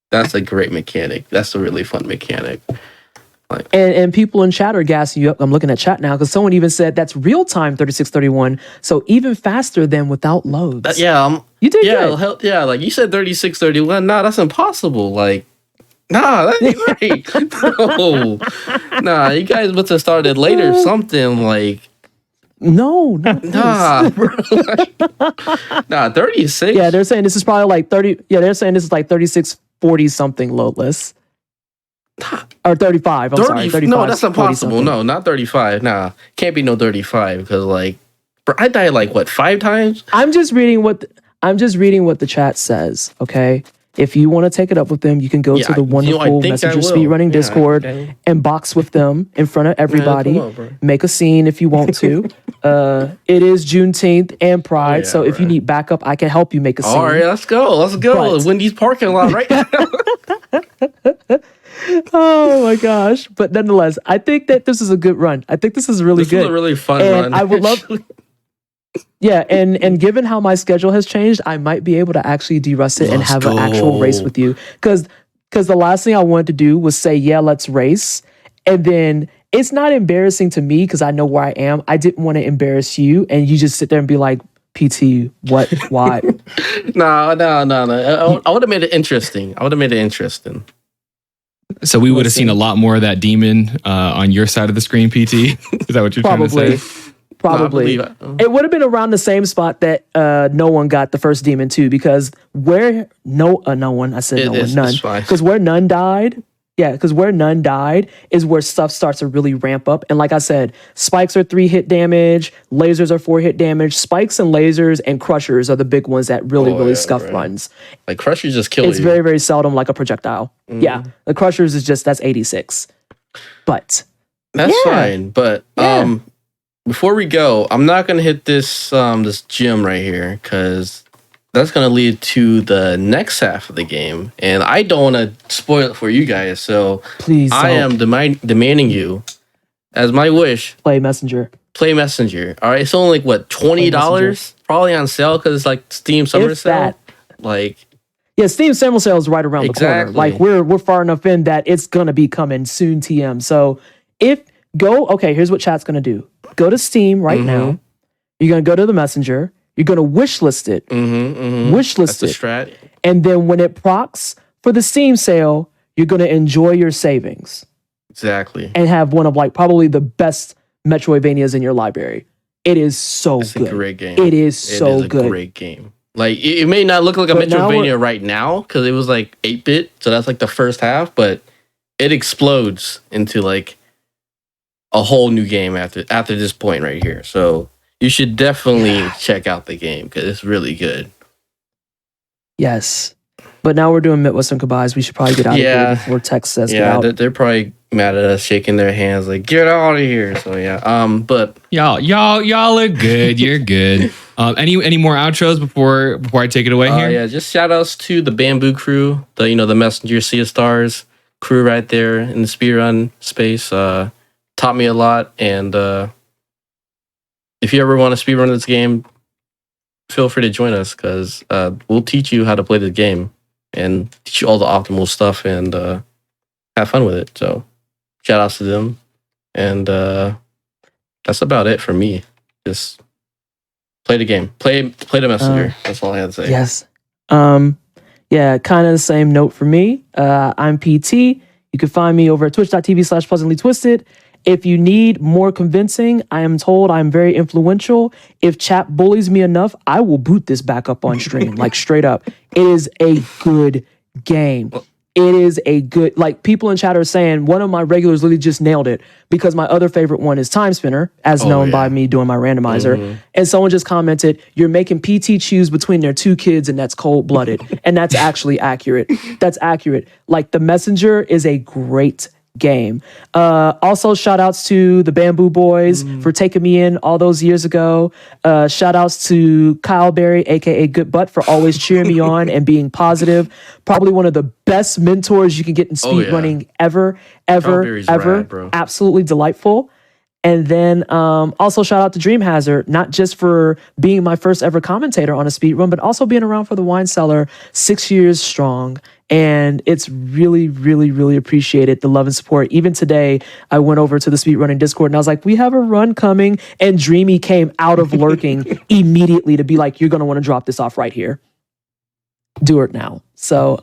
that's a great mechanic. That's a really fun mechanic. And people in chat are gassing you up. I'm looking at chat now because someone even said that's real time 36:31, so even faster than without loads. Yeah, You did yeah, good. yeah. Like you said, 36:31. Nah, that's impossible. Like, nah, that ain't right. No, nah, you guys must have started later. Something like, No. nah, bro. Nah, 36. Yeah, they're saying this is probably like 30. Yeah, they're saying this is like 36:40 something loadless. Or 35. I'm 30, sorry. 35. no, that's 40 impossible. something. No, not 35. Nah, can't be no 35 because like, bro, I died like what 5 times. I'm just reading what the chat says. Okay, if you want to take it up with them, you can go Yeah, to the I wonderful think I Messenger will. Speedrunning Yeah, Discord okay. and box with them in front of everybody. come on, bro. Make a scene if you want to. It is Juneteenth and Pride, Yeah, so if you right. need backup, I can help you make a scene. All right, let's go. But- Wendy's parking lot right now. Oh my gosh! But nonetheless, I think that this is a good run. I think this is really This good. was a really fun And run. I would love. Yeah, and given how my schedule has changed, I might be able to actually de-rust it and Let's have an actual race go. with you. Because the last thing I wanted to do was say, yeah, let's race. And then it's not embarrassing to me because I know where I am. I didn't want to embarrass you. And you just sit there and be like, PT, what, why? No. I would have made it interesting. So we would have seen a lot more of that demon on your side of the screen, PT. Is that what you're trying to Probably. say? Probably. No, I believe It would have been around the same spot that no one got the first demon too, because where no one, I said It no is- one, none. it's fine. Because where none died, because where none died is where stuff starts to really ramp up. And like I said, spikes are 3-hit damage, lasers are 4-hit damage. Spikes and lasers and crushers are the big ones that really, really yeah, scuff right. runs. like Crusher just killed It's you. very, very seldom like a projectile. Mm-hmm. Yeah. The crushers is just, that's 86. But That's Yeah. fine. But Yeah. before we go, I'm not gonna hit this this gym right here because that's gonna lead to the next half of the game, and I don't want to spoil it for you guys. So please I don't am demanding you, as my wish, play Messenger. play Messenger. All right, it's only like what $20, probably on sale because it's like Steam Summer If Sale. that. Like, Yeah, Steam Summer Sale is right around the corner. Exactly. Like we're far enough in that it's gonna be coming soon. TM. So here's what chat's gonna do. Go to Steam right now. You're gonna go to the Messenger. You're gonna wish list it. Wish that's list the it. strat. And then when it procs for the Steam sale, you're gonna enjoy your savings Exactly. and have one of like probably the best Metroidvanias in your library. It is so It's good. a great game. It is so it is a good. great game. Like it may not look like a But now Metroidvania right now because it was like 8-bit, so that's like the first half, but it explodes into like a whole new game after this point right here. So you should definitely check out the game because it's really good. Yes. But now we're doing Midwestern goodbyes. We should probably get out of Yeah. here before Tex says get Yeah, out. they're probably mad at us, shaking their hands like get out of here. So yeah, but Y'all look good. You're good. Any more outros before I take it away here? yeah, just shout outs to the Bamboo crew, the Messenger Sea of Stars, crew right there in the speedrun space. Taught me a lot, and if you ever want to speedrun this game, feel free to join us because we'll teach you how to play the game and teach you all the optimal stuff and have fun with it. So shout outs to them. And that's about it for me. Just play the game. Play the messenger. That's all I had to say. Yes. Yeah, kind of the same note for me. I'm PT. You can find me over at twitch.tv/pleasantlytwstd. If you need more convincing, I am told I'm very influential. If chat bullies me enough, I will boot this back up on stream, like straight up. It is a good game. It is a good, like people in chat are saying, one of my regulars literally just nailed it because my other favorite one is Time Spinner, as known by me doing my randomizer. And someone just commented, you're making PT choose between their two kids and that's cold-blooded. And that's actually accurate. That's accurate. Like the Messenger is a great game. Also, shout outs to the Bamboo Boys for taking me in all those years ago. Shout outs to Kyle Berry, aka Good Butt, for always cheering me on and being positive. Probably one of the best mentors you can get in speedrunning ever. Rad, bro. Absolutely delightful. And then also shout out to Dream Hazard, not just for being my first ever commentator on a speedrun, but also being around for the wine cellar 6 years strong. And it's really, really, really appreciated, the love and support. Even today, I went over to the speedrunning Discord and I was like, we have a run coming. And Dreamy came out of lurking immediately to be like, you're going to want to drop this off right here. Do it now. So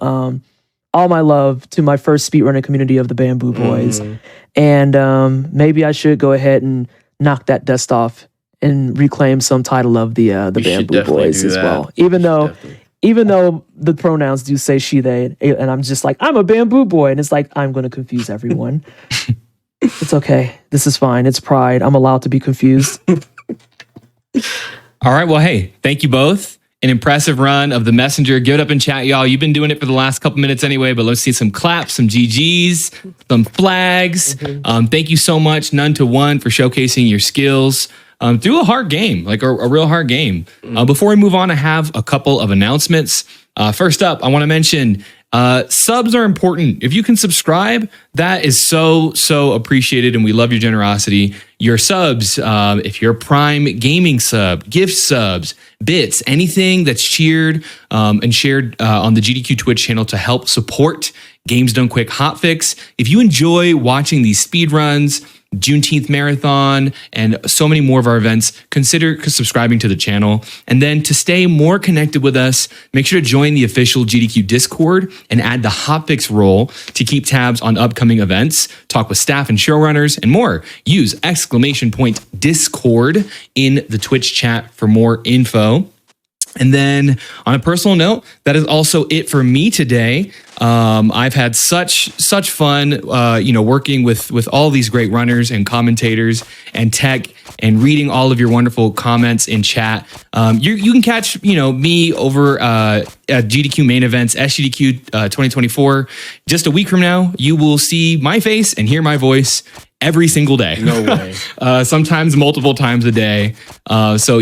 all my love to my first speedrunning community of the Bamboo Boys. And maybe I should go ahead and knock that dust off and reclaim some title of the Bamboo Boys as well. Even though the pronouns do say she, they, and I'm just like, I'm a Bamboo Boy. And it's like, I'm going to confuse everyone. It's okay. This is fine. It's pride. I'm allowed to be confused. All right. Well, hey, thank you both. An impressive run of the Messenger. Give it up in chat, y'all. You've been doing it for the last couple minutes anyway, but let's see some claps, some GGs, some flags. Thank you so much, None to One, for showcasing your skills through a hard game, like a real hard game. Before we move on, I have a couple of announcements. First up, I want to mention subs are important. If you can subscribe, that is so appreciated, and we love your generosity. Your subs, if you're a Prime Gaming sub, gift subs, bits, anything that's cheered and shared on the GDQ Twitch channel to help support Games Done Quick HotFix. If you enjoy watching these speed runs, Juneteenth Marathon, and so many more of our events, consider subscribing to the channel. And then to stay more connected with us, make sure to join the official GDQ Discord and add the HotFix role to keep tabs on upcoming events, talk with staff and showrunners, and more. Use !Discord in the Twitch chat for more info. And then on a personal note, that is also it for me today. I've had such fun, working with all these great runners and commentators and tech and reading all of your wonderful comments in chat. You can catch, me over at GDQ main events, SGDQ 2024. Just a week from now, you will see my face and hear my voice every single day. No way. Sometimes multiple times a day. So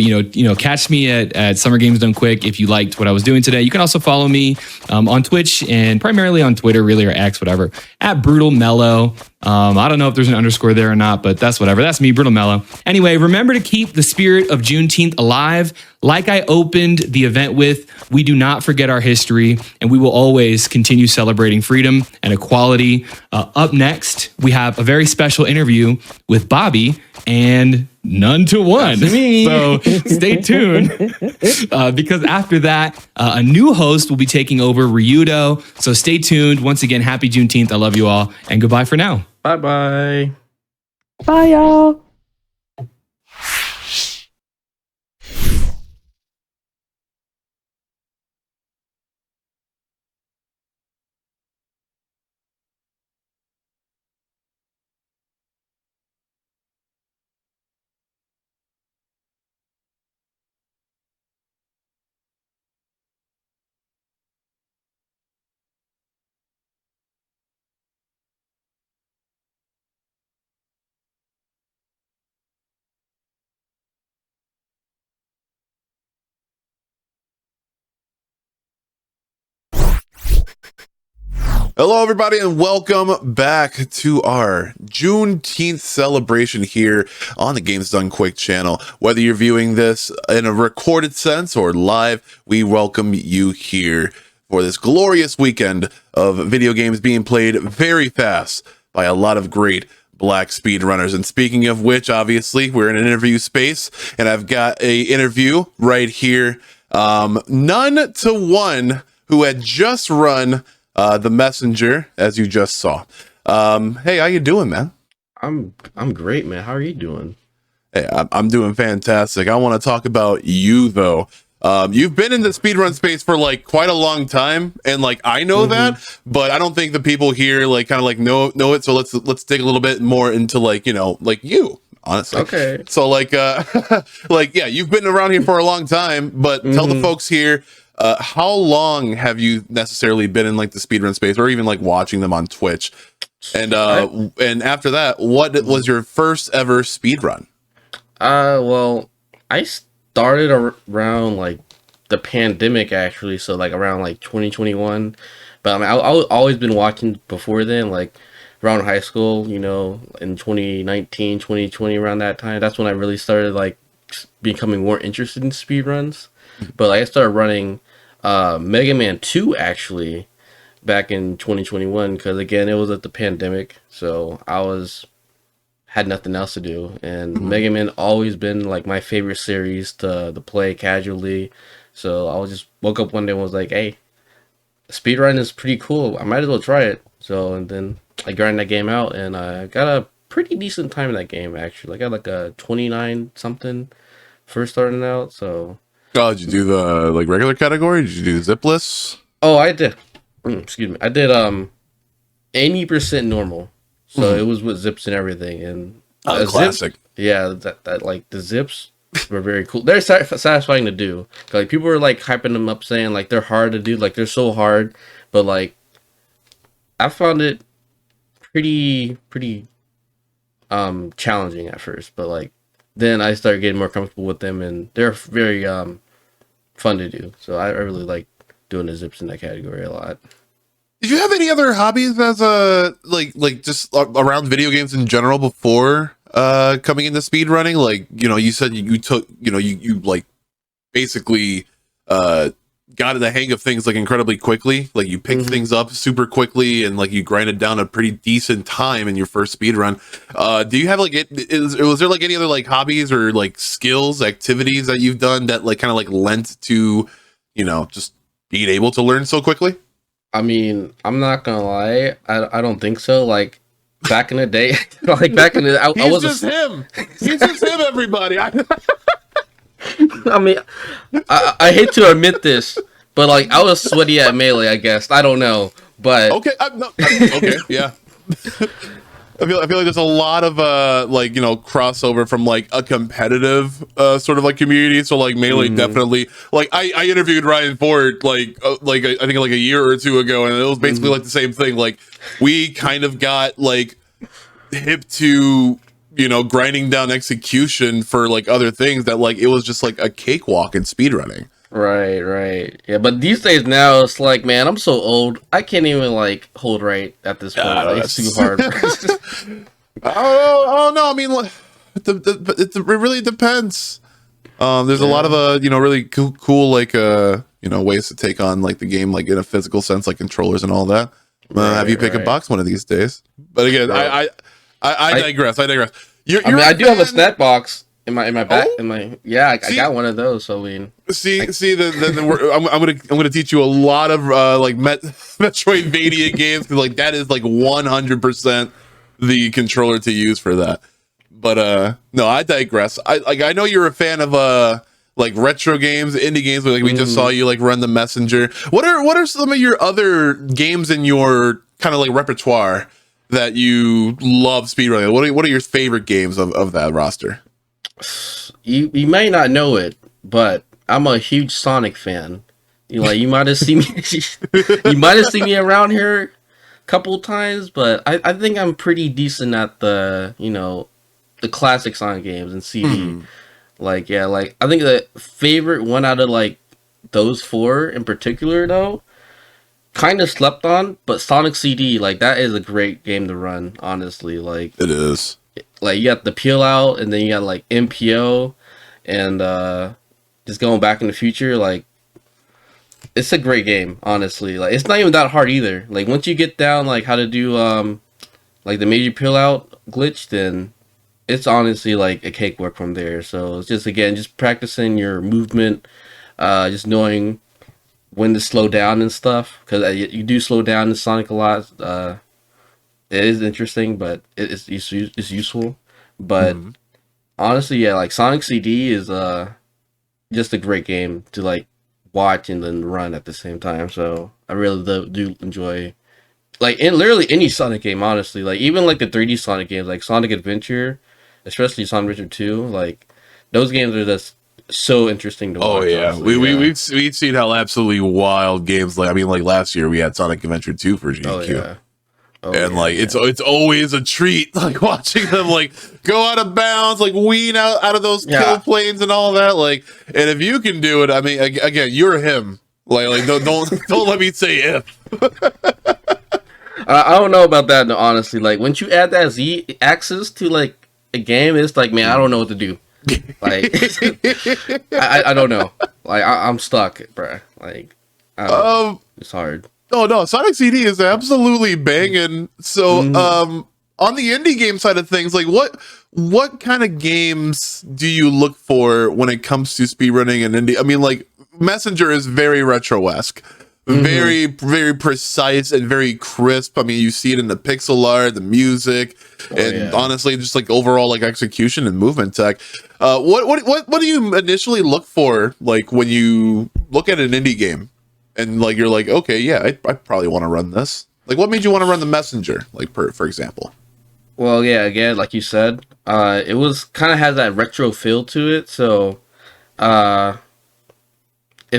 catch me at Summer Games Done Quick if you liked what I was doing today. You can also follow me on Twitch and primarily on Twitter, really, or X, whatever, at Brutal Melo. I don't know if there's an underscore there or not, but that's whatever. That's me, Brutal Melo. Anyway, remember to keep the spirit of Juneteenth alive. Like I opened the event with, we do not forget our history, and we will always continue celebrating freedom and equality. Up next, we have a very special interview with Bobbeigh and None to One. So stay tuned because after that, a new host will be taking over, Ryudo. So stay tuned. Once again, happy Juneteenth. I love you all, and goodbye for now. Bye-bye. Bye, y'all. Hello, everybody, and welcome back to our Juneteenth celebration here on the Games Done Quick channel. Whether you're viewing this in a recorded sense or live, we welcome you here for this glorious weekend of video games being played very fast by a lot of great black speedrunners. And speaking of which, obviously, we're in an interview space, and I've got a interview right here. None to one who had just run the Messenger, as you just saw. Hey, how you doing, man? I'm great, man. How are you doing? Hey, I'm doing fantastic. I want to talk about you, though. You've been in the speedrun space for like quite a long time, and like I know that, but I don't think the people here like kind of like know it. So let's dig a little bit more into like, you know, like you, honestly. Okay. So like like yeah, you've been around here for a long time, but tell the folks here, how long have you necessarily been in like the speedrun space, or even like watching them on Twitch? And and after that, what was your first ever speedrun? Well, I started around like the pandemic, actually, so like around like 2021. But I mean, I've always been watching before then, like around high school, you know, in 2019, 2020, around that time. That's when I really started like becoming more interested in speedruns. But like I started running Mega Man 2 actually back in 2021, because again it was at the pandemic, so had nothing else to do, and Mega Man always been like my favorite series to play casually. So I was just woke up one day and was like, hey, speedrun is pretty cool, I might as well try it. So and then I grinded that game out, and I got a pretty decent time in that game actually. I got like a 29 something first starting out. So Oh, did you do the like regular category? Did you do zipless? oh, I did. Excuse me. I did 80% normal. So it was with zips and everything, and Classic. yeah, that like the zips were very cool. They're satisfying to do. Like people were like hyping them up, saying like they're hard to do, like they're so hard. But like I found it pretty challenging at first. But like then I started getting more comfortable with them, and they're very fun to do. So I really like doing the zips in that category a lot. Did you have any other hobbies as a like just around video games in general before coming into speedrunning? Like, you know, you said you took, you know, you like basically got the hang of things like incredibly quickly. Like you picked things up super quickly, and like you grinded down a pretty decent time in your first speedrun. Do you have like was there like any other like hobbies or like skills, activities that you've done that like kind of like lent to, you know, just being able to learn so quickly? I mean, I'm not gonna lie, I don't think so. Like back in the day, like back in the, I was just him. He's just him. Everybody. I mean, I hate to admit this, but like I was sweaty at Melee, I guess. I don't know, but okay, okay, yeah. I feel like there's a lot of like, you know, crossover from like a competitive sort of like community. So like Melee definitely, like I interviewed Ryan Ford like I think like a year or two ago, and it was basically like the same thing. Like we kind of got like hip to, you know, grinding down execution for like other things that like it was just like a cakewalk in speedrunning. Right. Yeah, but these days now it's like, man, I'm so old. I can't even like hold right at this point. Like, it's too hard. Oh no! I mean, it really depends. There's a lot of you know, really cool like you know, ways to take on like the game like in a physical sense, like controllers and all that. Have you pick a box one of these days? But again, I digress. I digress. I mean, I do have a snack box in my back. In my I got one of those. So I mean, I'm gonna teach you a lot of like Metroidvania games, because like that is like 100% the controller to use for that. But no, I digress. I know you're a fan of like retro games, indie games. Like we just saw you like run the Messenger. What are some of your other games in your kind of like repertoire that you love speedrunning? What are your favorite games of that roster? You may not know it, but I'm a huge Sonic fan. You might have seen me around here a couple times, but I think I'm pretty decent at the classic Sonic games and CD. Like I think the favorite one out of like those four in particular though kind of slept on, but Sonic CD, like that is a great game to run. Honestly, like It is. like you got the peel out, and then you got like MPO, and just going back in the future. Like it's a great game. Honestly, like it's not even that hard either. Like once you get down like how to do like the major peel out glitch, then it's honestly like a cakewalk from there. So it's just again just practicing your movement, just knowing when to slow down and stuff, because you do slow down in Sonic a lot. It is interesting, but it's useful. But honestly, yeah, like Sonic CD is just a great game to like watch and then run at the same time. So I really do enjoy like in literally any Sonic game. Honestly, like even like the 3D Sonic games, like Sonic Adventure, especially Sonic Adventure 2, like those games are just so interesting to watch. Oh yeah, honestly. we've seen how absolutely wild games like last year we had Sonic Adventure 2 for GDQ. Oh yeah. Oh, And yeah, like yeah. it's always a treat like watching them like go out of bounds, like wean out of those kill planes and all that. Like, and if you can do it, I mean, again, you're him. Like don't let me say if. I don't know about that, no, honestly. Like once you add that Z axis to like a game, it's like, man, I don't know what to do. Like I don't know. Like I'm stuck, bruh. Like it's hard. No, Sonic CD is absolutely banging. So on the indie game side of things, like what kind of games do you look for when it comes to speedrunning and indie? I mean, like Messenger is very retro-esque. Very, very precise and very crisp. I mean, you see it in the pixel art, the music, and honestly, just like overall like execution and movement tech. What do you initially look for, like when you look at an indie game, and like you're like, okay, yeah, I probably want to run this. Like, what made you want to run the Messenger, like for example? Well, yeah, again, like you said, it was kind of has that retro feel to it. So, if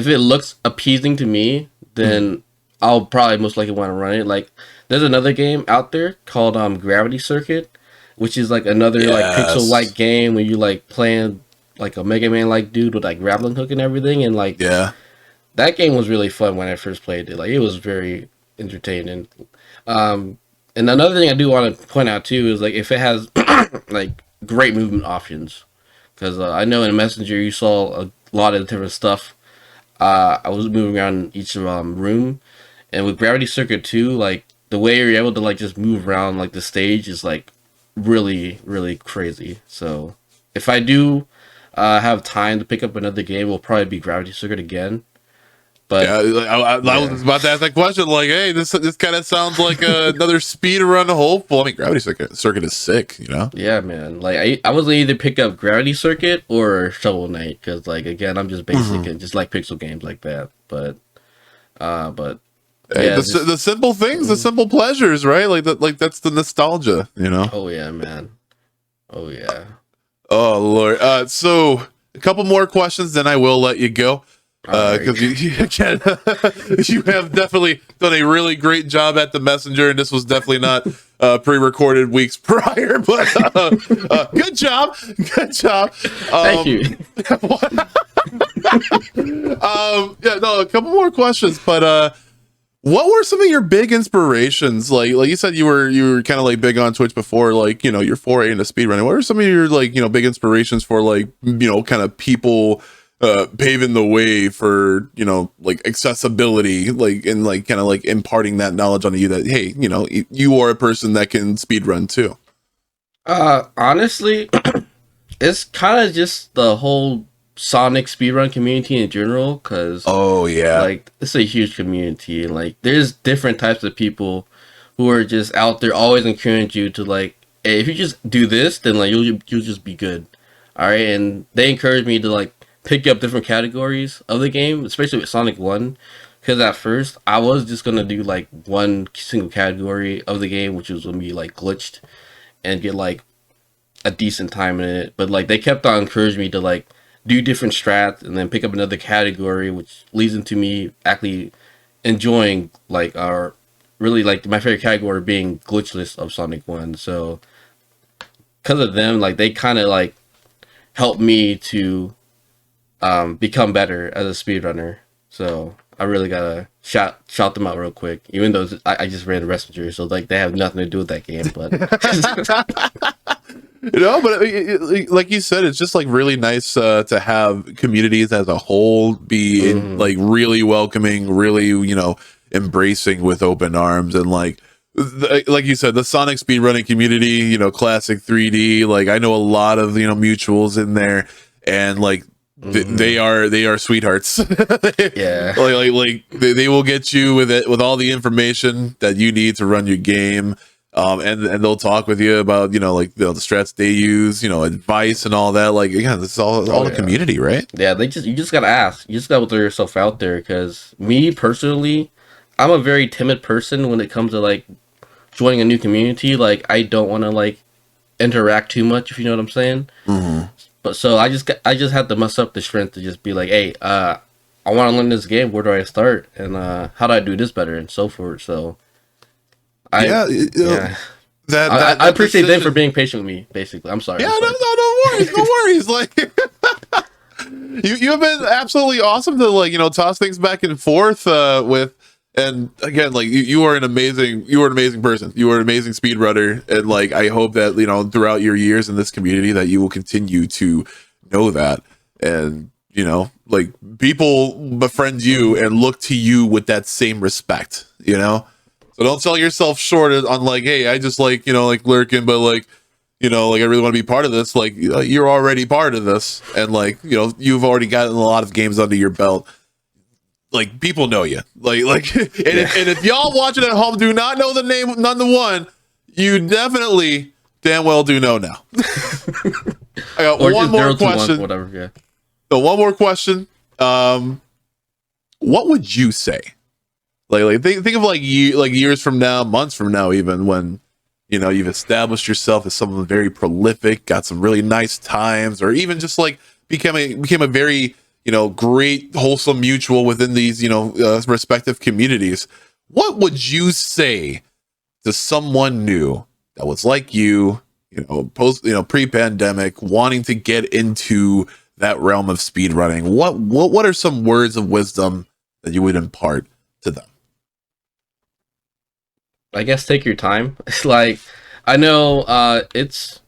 it looks appeasing to me, then I'll probably most likely want to run it. Like, there's another game out there called Gravity Circuit, which is like another like pixel-like game where you like playing like a Mega Man-like dude with like grappling hook and everything, and like that game was really fun when I first played it. Like, it was very entertaining. And another thing I do want to point out too is like if it has like great movement options, because I know in Messenger you saw a lot of different stuff. I was moving around each room, and with Gravity Circuit 2, like the way you're able to like just move around like the stage is like really, really crazy. So if I do have time to pick up another game, it'll probably be Gravity Circuit again. But I was about to ask that question. Like, hey, this kind of sounds like another speed run hopeful. I mean, Gravity Circuit is sick, you know? Yeah, man. Like I was either pick up Gravity Circuit or Shovel Knight, because like again, I'm just basic and just like pixel games like that. But hey, the simple things, the simple pleasures, right? Like that's the nostalgia, you know? Oh yeah, man. Oh yeah. Oh Lord. So a couple more questions, then I will let you go. Because you have definitely done a really great job at the Messenger, and this was definitely not pre-recorded weeks prior, but good job. Thank you. A couple more questions, but what were some of your big inspirations? Like you said, you were kind of like big on Twitch before, like, you know, your foray into speedrunning. What are some of your like, you know, big inspirations for like, you know, kind of people paving the way for, you know, like accessibility, like, and like kind of like imparting that knowledge onto you that, hey, you know, you are a person that can speedrun too? Honestly, it's kind of just the whole Sonic speedrun community in general, because like it's a huge community, and like there's different types of people who are just out there always encourage you to like, hey, if you just do this, then like you'll just be good. All right, and they encourage me to like pick up different categories of the game, especially with Sonic 1, because at first I was just gonna do like one single category of the game, which was gonna be like glitched and get like a decent time in it, but like they kept on encouraging me to like do different strats and then pick up another category, which leads into me actually enjoying like our really like my favorite category being glitchless of Sonic 1. So because of them, like they kind of like helped me to become better as a speedrunner. So I really gotta shout them out real quick. Even though I just ran the messenger, so like they have nothing to do with that game. But but like you said, it's just like really nice to have communities as a whole be like really welcoming, really embracing with open arms, and like you said, the Sonic speedrunning community, classic 3D. Like I know a lot of mutuals in there, and like. They are sweethearts. Yeah, like they will get you with all the information that you need to run your game, and they'll talk with you about the strats they use, advice and all that. Like again, this is all the community, right? Yeah, you just gotta ask. You just gotta throw yourself out there. Because me personally, I'm a very timid person when it comes to like joining a new community. Like I don't want to like interact too much, if you know what I'm saying. But so I just had to muster up the strength to just be like, hey, I want to learn this game. Where do I start? And how do I do this better? And so forth. So I appreciate them for being patient with me. Basically, I'm sorry. Yeah, no worries. Like you have been absolutely awesome to toss things back and forth with. And again, like you are an amazing person. You are an amazing speedrunner, and like I hope that throughout your years in this community that you will continue to know that, and like people befriend you and look to you with that same respect. So don't sell yourself short on like, hey, I just like like lurking, but like like I really want to be part of this. Like you're already part of this, and like you've already gotten a lot of games under your belt. Like people know you, like, and if y'all watching at home do not know the name, none the one, you definitely damn well do know now. I got one more question. Whatever, yeah. So one more question. What would you say? Like think of like years from now, months from now, even when you've established yourself as someone very prolific, got some really nice times, or even just like became a very great, wholesome mutual within these, respective communities. What would you say to someone new that was like pre-pandemic, wanting to get into that realm of speedrunning? What are some words of wisdom that you would impart to them? I guess take your time. Like, I know it's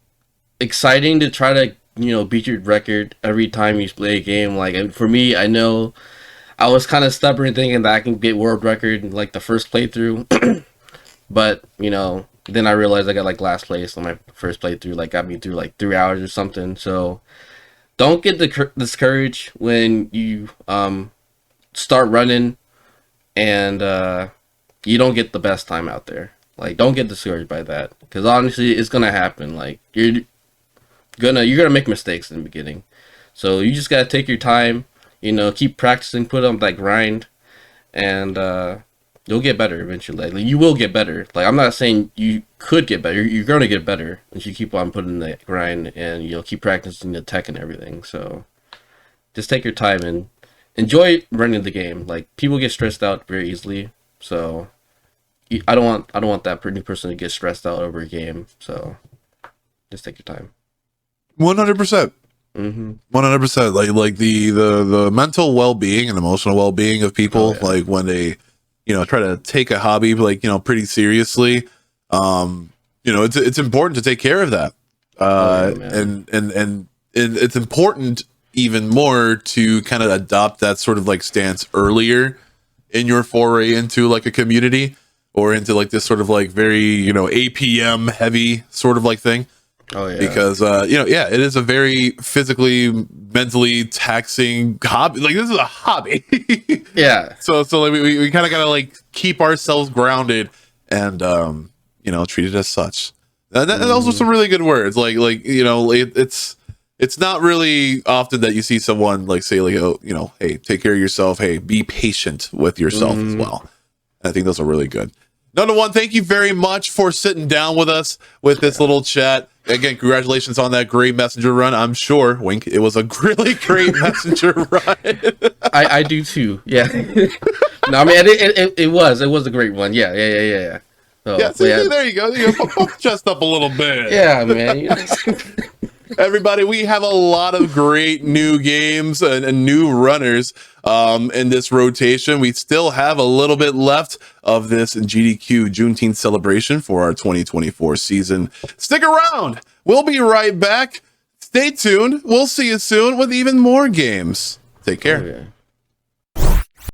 exciting to try to beat your record every time you play a game. Like for me, I know I was kind of stubborn thinking that I can get world record in like the first playthrough, but then I realized I got like last place on my first playthrough, like got me through like 3 hours or something. So don't get discouraged when you start running and you don't get the best time out there. Like don't get discouraged by that, because honestly it's gonna happen. Like you're gonna make mistakes in the beginning, so you just gotta take your time, keep practicing, put on that grind, and you'll get better eventually. Like you will get better. Like I'm not saying you could get better, you're gonna get better if you keep on putting that grind and keep practicing the tech and everything. So just take your time and enjoy running the game. Like people get stressed out very easily, so I don't want that new person to get stressed out over a game. So just take your time. 100%. 100%. Like the mental well-being and emotional well-being of people, like when they try to take a hobby like pretty seriously, it's important to take care of that. And it's important even more to kind of adopt that sort of like stance earlier in your foray into like a community, or into like this sort of like very APM heavy sort of like thing. Oh yeah, because it is a very physically, mentally taxing hobby. Like this is a hobby. Yeah. So like we kind of gotta like keep ourselves grounded and treat it as such. And those are some really good words. Like it's not really often that you see someone like say like, oh, hey, take care of yourself. Hey, be patient with yourself as well. And I think those are really good. Number one, thank you very much for sitting down with us with this little chat. Again, congratulations on that great messenger run. I'm sure, wink, it was a really great messenger run. I do too. Yeah. No, I mean it was a great one. Yeah. So, yeah, see, there you go. You pump chest up a little bit. Yeah, man. Everybody, we have a lot of great new games and new runners in this rotation. We still have a little bit left of this GDQ Juneteenth celebration for our 2024 season. Stick around. We'll be right back. Stay tuned. We'll see you soon with even more games. Take care. Okay.